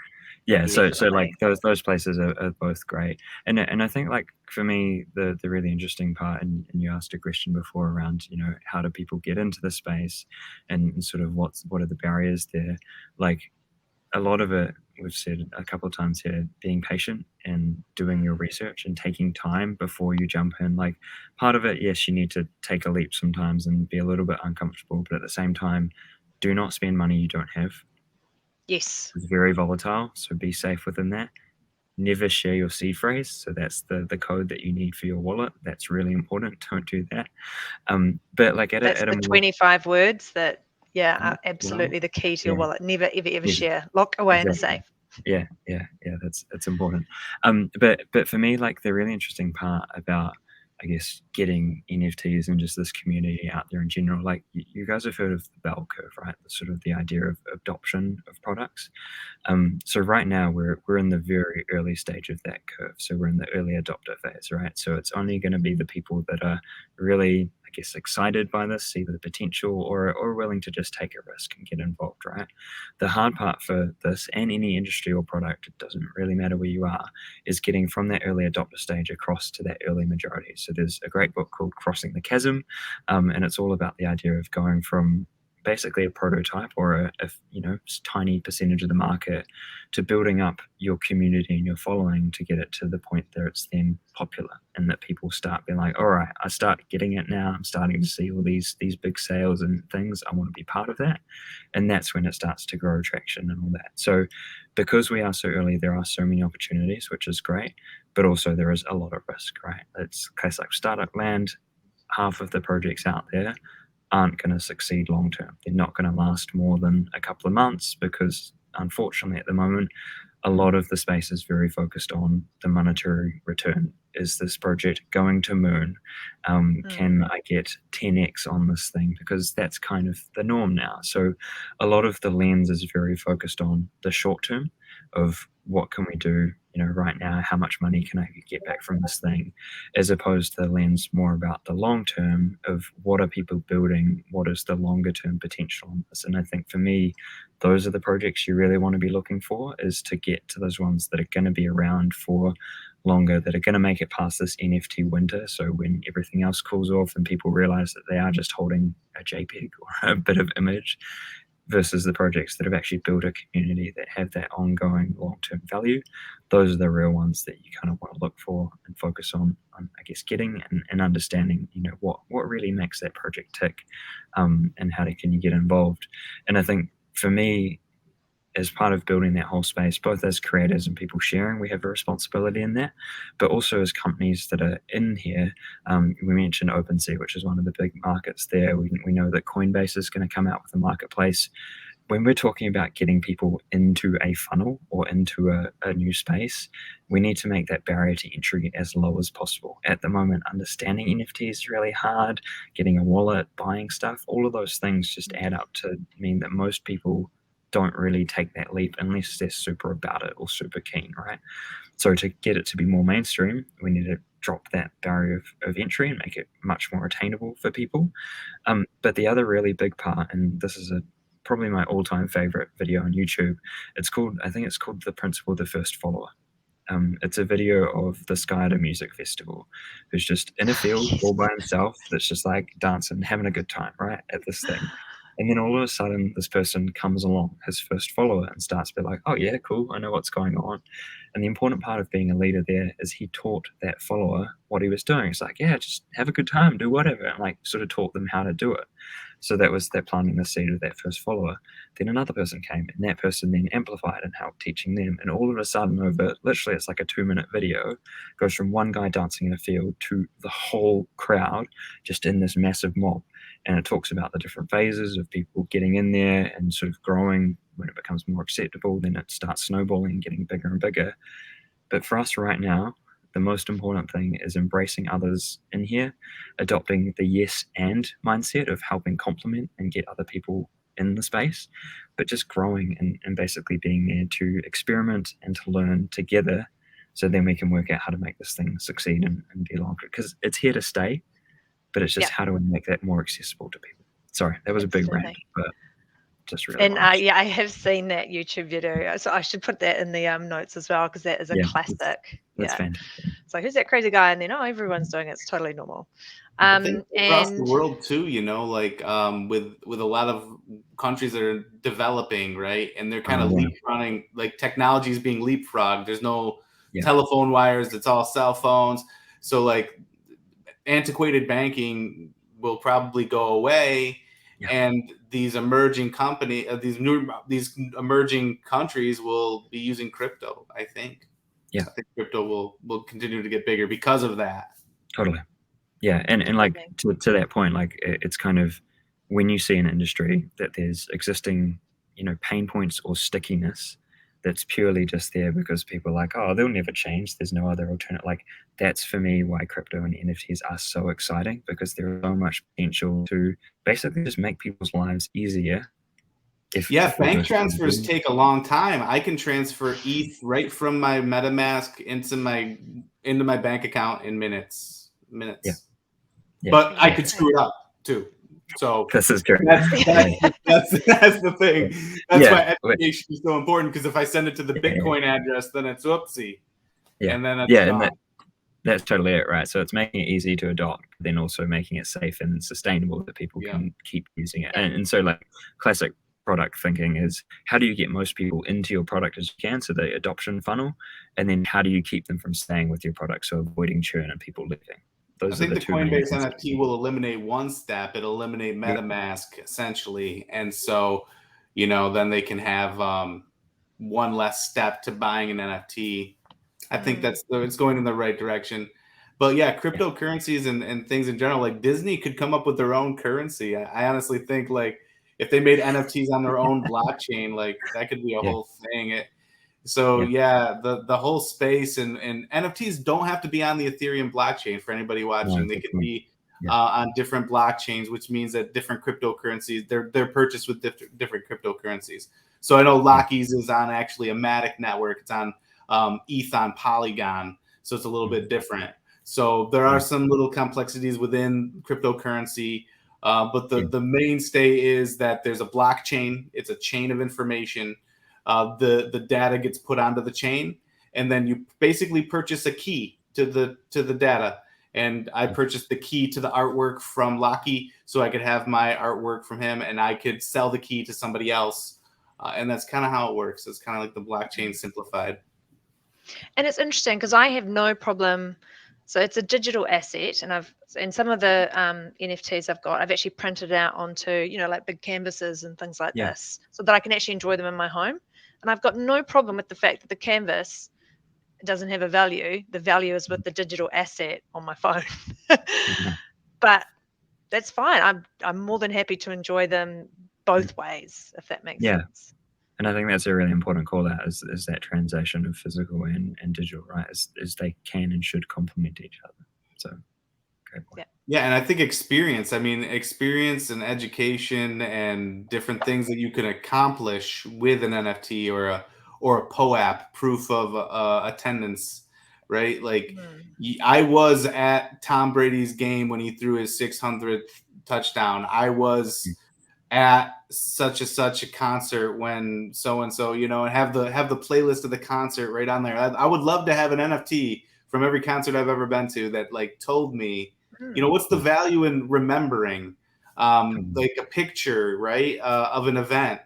Yeah, so like those places are both great, and I think, like, for me, the really interesting part, and you asked a question before around, how do people get into the space, and sort of what are the barriers there. Like, a lot of it, we've said a couple of times here, being patient and doing your research and taking time before you jump in. Like, part of it, yes, you need to take a leap sometimes and be a little bit uncomfortable, but at the same time, do not spend money you don't have. Yes. It's very volatile, so be safe within that. Never share your seed phrase. So that's the code that you need for your wallet. That's really important. Don't do that. But like that's the 25 words that are absolutely the key to your wallet. Never ever share. Lock away in a safe. Yeah. That's important. But for me, like, the really interesting part about, I guess, getting NFTs and just this community out there in general, like, you guys have heard of the bell curve, right? The sort of the idea of adoption of products. So right now we're in the very early stage of that curve. So we're in the early adopter phase, right? So it's only going to be the people that are really, I guess, excited by this, see the potential, or willing to just take a risk and get involved, right? The hard part for this and any industry or product, it doesn't really matter where you are, is getting from that early adopter stage across to that early majority. So there's a great book called Crossing the Chasm, and it's all about the idea of going from basically a prototype or a tiny percentage of the market to building up your community and your following to get it to the point that it's then popular and that people start being like, all right, I start getting it now. I'm starting to see all these big sales and things. I want to be part of that. And that's when it starts to grow traction and all that. So because we are so early, there are so many opportunities, which is great, but also there is a lot of risk, right? It's a case like startup land. Half of the projects out there aren't going to succeed long term. They're not going to last more than a couple of months because, unfortunately, at the moment, a lot of the space is very focused on the monetary return. Is this project going to moon? Can I get 10x on this thing? Because that's kind of the norm now. So a lot of the lens is very focused on the short term of what can we do, right now, how much money can I get back from this thing, as opposed to the lens more about the long term of what are people building, what is the longer term potential on this. And I think for me, those are the projects you really want to be looking for, is to get to those ones that are going to be around for longer, that are going to make it past this NFT winter. So when everything else cools off and people realize that they are just holding a JPEG or a bit of image, versus the projects that have actually built a community that have that ongoing long-term value. Those are the real ones that you kind of want to look for and focus on I guess, getting and understanding, what really makes that project tick, and how can you get involved. And I think for me, as part of building that whole space, both as creators and people sharing, we have a responsibility in that, but also as companies that are in here. We mentioned OpenSea, which is one of the big markets there. We know that Coinbase is going to come out with a marketplace. When we're talking about getting people into a funnel or into a new space, we need to make that barrier to entry as low as possible. At the moment, understanding NFT is really hard. Getting a wallet, buying stuff, all of those things just add up to mean that most people don't really take that leap unless they're super about it or super keen, right? So to get it to be more mainstream, we need to drop that barrier of entry and make it much more attainable for people. But the other really big part, and this is probably my all-time favorite video on YouTube, I think it's called The Principle of the First Follower. It's a video of this guy at a music festival who's just in a field all by himself, that's just like dancing, having a good time, right, at this thing. And then all of a sudden, this person comes along, his first follower, and starts to be like, oh yeah, cool, I know what's going on. And the important part of being a leader there is he taught that follower what he was doing. It's like, yeah, just have a good time, do whatever, and like sort of taught them how to do it. So that was that planting the seed of that first follower. Then another person came, and that person then amplified and helped teaching them. And all of a sudden, over literally, it's like a 2-minute video, goes from one guy dancing in a field to the whole crowd just in this massive mob. And it talks about the different phases of people getting in there and sort of growing. When it becomes more acceptable, then it starts snowballing and getting bigger and bigger. But for us right now, the most important thing is embracing others in here, adopting the yes and mindset of helping complement and get other people in the space, but just growing and basically being there to experiment and to learn together, so then we can work out how to make this thing succeed and be longer, because it's here to stay. But it's just how do we make that more accessible to people? Sorry, that was a big rant, but just really. And yeah, I have seen that YouTube video, so I should put that in the notes as well, because that is a classic. That's fantastic. So who's that crazy guy? And then everyone's doing it. It's totally normal. I think across the world too, like with a lot of countries that are developing, right, and they're kind of leapfrogging, like technology is being leapfrogged. There's no telephone wires; it's all cell phones. So like antiquated banking will probably go away, and these emerging these emerging countries will be using crypto. I think. I think crypto will continue to get bigger because of that. Totally. Yeah, and like to that point, like it's kind of when you see an industry that there's existing, pain points or stickiness that's purely just there because people are like, oh, they'll never change, there's no other alternative. Like that's for me why crypto and NFTs are so exciting, because there's so much potential to basically just make people's lives easier if bank most transfers people take a long time. I can transfer ETH right from my MetaMask into my bank account in minutes. Yeah. But I Yeah. could screw it up too. So this is true. that's the thing. That's why education is so important, because if I send it to the Bitcoin address, then it's oopsie. Yeah. And then it's yeah, gone. and that's totally it, right? So it's making it easy to adopt, then also making it safe and sustainable that people can keep using it. And so like classic product thinking is, how do you get most people into your product as you can, so the adoption funnel, and then how do you keep them from staying with your product, so avoiding churn and people leaving. I think the Coinbase NFT will eliminate one step. It'll eliminate MetaMask essentially, and so then they can have one less step to buying an NFT. I think it's going in the right direction. But yeah, cryptocurrencies and things in general, like Disney could come up with their own currency. I honestly think like if they made NFTs on their own blockchain, like that could be a whole thing. The whole space and NFTs don't have to be on the Ethereum blockchain for anybody watching. They could be on different blockchains, which means that different cryptocurrencies, they're purchased with different cryptocurrencies. So I know Lauchie's is on actually a Matic network. It's on ETH on Polygon, so it's a little bit different. So there are some little complexities within cryptocurrency, but the mainstay is that there's a blockchain. It's a chain of information. The data gets put onto the chain, and then you basically purchase a key to the data. And I purchased the key to the artwork from Lauchie, so I could have my artwork from him, and I could sell the key to somebody else. And that's kind of how it works. It's kind of like the blockchain simplified. And it's interesting because I have no problem. So it's a digital asset, and some of the NFTs I've actually printed out onto like big canvases and things like this, so that I can actually enjoy them in my home. And I've got no problem with the fact that the canvas doesn't have a value. The value is with the digital asset on my phone. But that's fine. I'm more than happy to enjoy them both ways, if that makes sense. And I think that's a really important call out is that transition of physical and digital, right? Is they can and should complement each other. So great point. Yeah, and I think experience and education and different things that you can accomplish with an NFT or a POAP, proof of attendance, right? Like I was at Tom Brady's game when he threw his 600th touchdown. I was at such a concert when so-and-so, and have the playlist of the concert right on there. I would love to have an NFT from every concert I've ever been to that like told me, what's the value in remembering like a picture, right, of an event.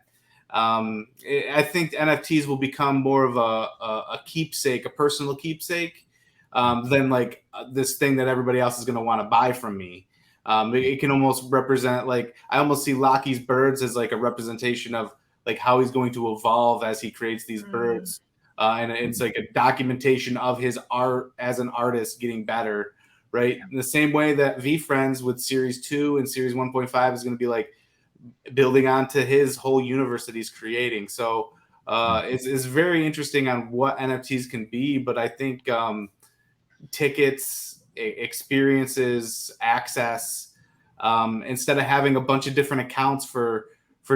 I think NFTs will become more of a keepsake, a personal keepsake, than like this thing that everybody else is going to want to buy from me. It can almost represent, like, I almost see Lauchie's birds as like a representation of like how he's going to evolve as he creates these birds. And it's like a documentation of his art as an artist getting better, right? In the same way that VFriends with Series 2 and Series 1.5 is going to be like building onto his whole universe that he's creating. So it's very interesting on what NFTs can be, but I think tickets, experiences, access, instead of having a bunch of different accounts for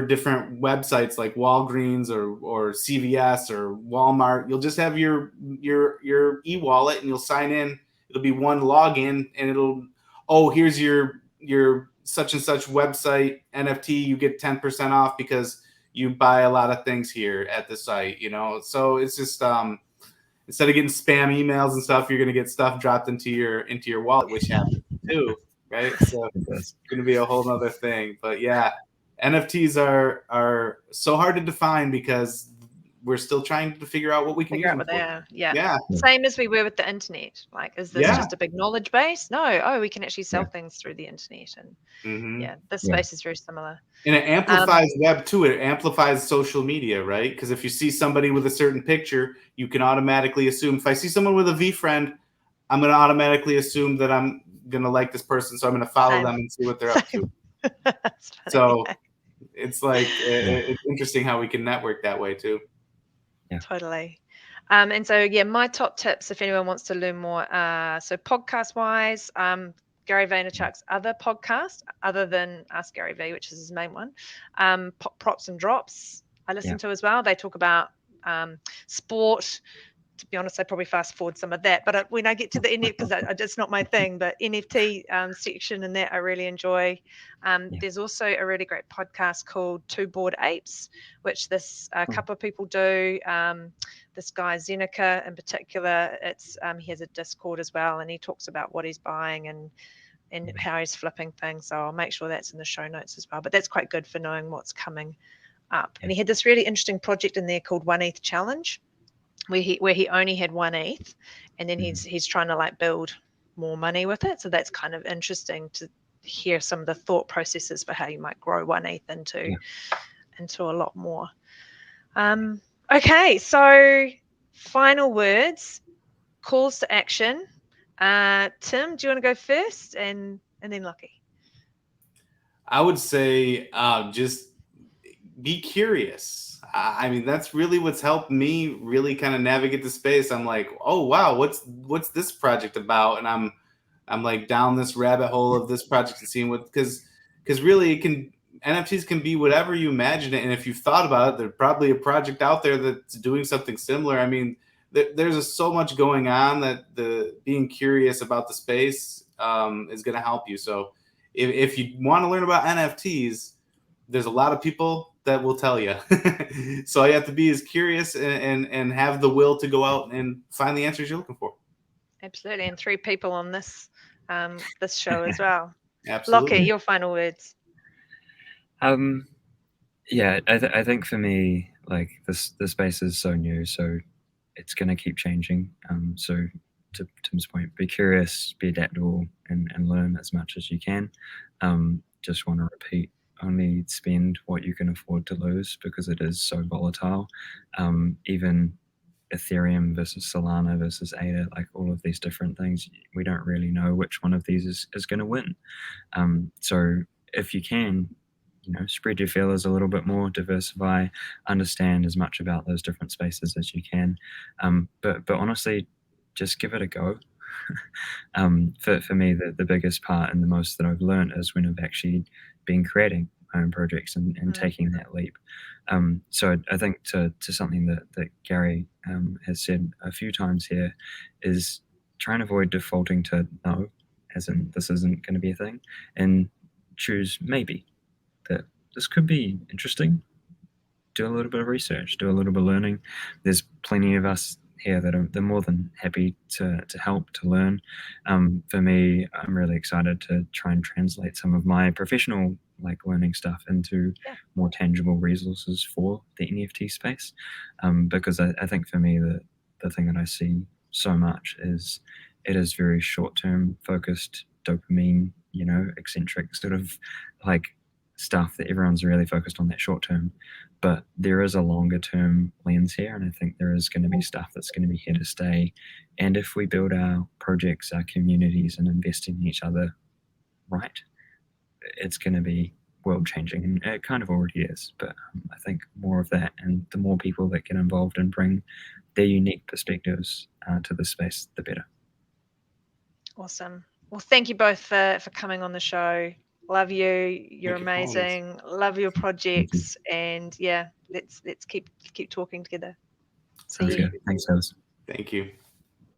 different websites like Walgreens or CVS or Walmart, you'll just have your e-wallet and you'll sign in. It'll be one login and here's your such and such website NFT. You get 10% off because you buy a lot of things here at the site, So it's just instead of getting spam emails and stuff, you're going to get stuff dropped into your wallet, which happens too, right? So it's going to be a whole other thing. But yeah, NFTs are so hard to define because we're still trying to figure out what we can use them for. Yeah. Same as we were with the internet. Like, is this just a big knowledge base? No. We can actually sell things through the internet, and this space is very similar. And it amplifies web too. It amplifies social media, right? Because if you see somebody with a certain picture, you can automatically assume. If I see someone with a VFriend, I'm going to automatically assume that I'm going to like this person, so I'm going to follow them and see what they're up to. So it's like it's interesting how we can network that way too. Totally. And so my top tips, if anyone wants to learn more, so podcast wise, Gary Vaynerchuk's other podcast, other than Ask Gary V, which is his main one, Props and Drops, I listen to as well. They talk about sport. To be honest, I probably fast forward some of that. But when I get to the NFT, because it's not my thing, but NFT section and that I really enjoy. There's also a really great podcast called Two Bored Apes, which this couple of people do. This guy Zeneca in particular, he has a Discord as well, and he talks about what he's buying and how he's flipping things. So I'll make sure that's in the show notes as well. But that's quite good for knowing what's coming up. And he had this really interesting project in there called 1 ETH Challenge, where he only had 1 ETH, and then he's trying to like build more money with it. So that's kind of interesting to hear some of the thought processes for how you might grow 1 ETH into a lot more. Okay, so final words, calls to action. Tim, do you want to go first, and then Lauchie? I would say just be curious. I mean, that's really what's helped me really kind of navigate the space. I'm like, oh wow, what's this project about? And I'm like down this rabbit hole of this project and seeing what, because really NFTs can be whatever you imagine it. And if you've thought about it, there's probably a project out there that's doing something similar. I mean, there's so much going on that the being curious about the space is going to help you. So if you want to learn about NFTs, there's a lot of people that will tell you. So you have to be as curious and have the will to go out and find the answers you're looking for. Absolutely. And 3 people on this this show as well. Absolutely. Lauchie, your final words. Yeah, I think for me, like the space is so new, so it's going to keep changing. So to Tim's point, be curious, be adaptable, and learn as much as you can. Just want to repeat, only spend what you can afford to lose, because it is so volatile. Even Ethereum versus Solana versus ADA, like all of these different things, we don't really know which one of these is going to win. So if you can, spread your feelers a little bit more, diversify, understand as much about those different spaces as you can. But honestly, just give it a go. For me, the biggest part and the most that I've learned is when I've actually been creating my own projects and taking that leap. So I think to something that Gary has said a few times here is try and avoid defaulting to no, as in this isn't going to be a thing, and choose maybe. That this could be interesting. Do a little bit of research, do a little bit of learning. There's plenty of us here that are more than happy to help, to learn. For me, I'm really excited to try and translate some of my professional learning stuff into more tangible resources for the NFT space. Because I think for me, the thing that I see so much is it is very short-term focused, dopamine, eccentric sort of stuff that everyone's really focused on that short term, but there is a longer term lens here, and I think there is going to be stuff that's going to be here to stay. And if we build our projects, our communities, and invest in each other right, it's going to be world changing, and it kind of already is. But I think more of that, and the more people that get involved and bring their unique perspectives to the space, the better. Awesome. Well, thank you both for coming on the show. Love you. You're amazing. Love your projects. And let's keep talking together. Sounds good. Thanks, guys. Thank you.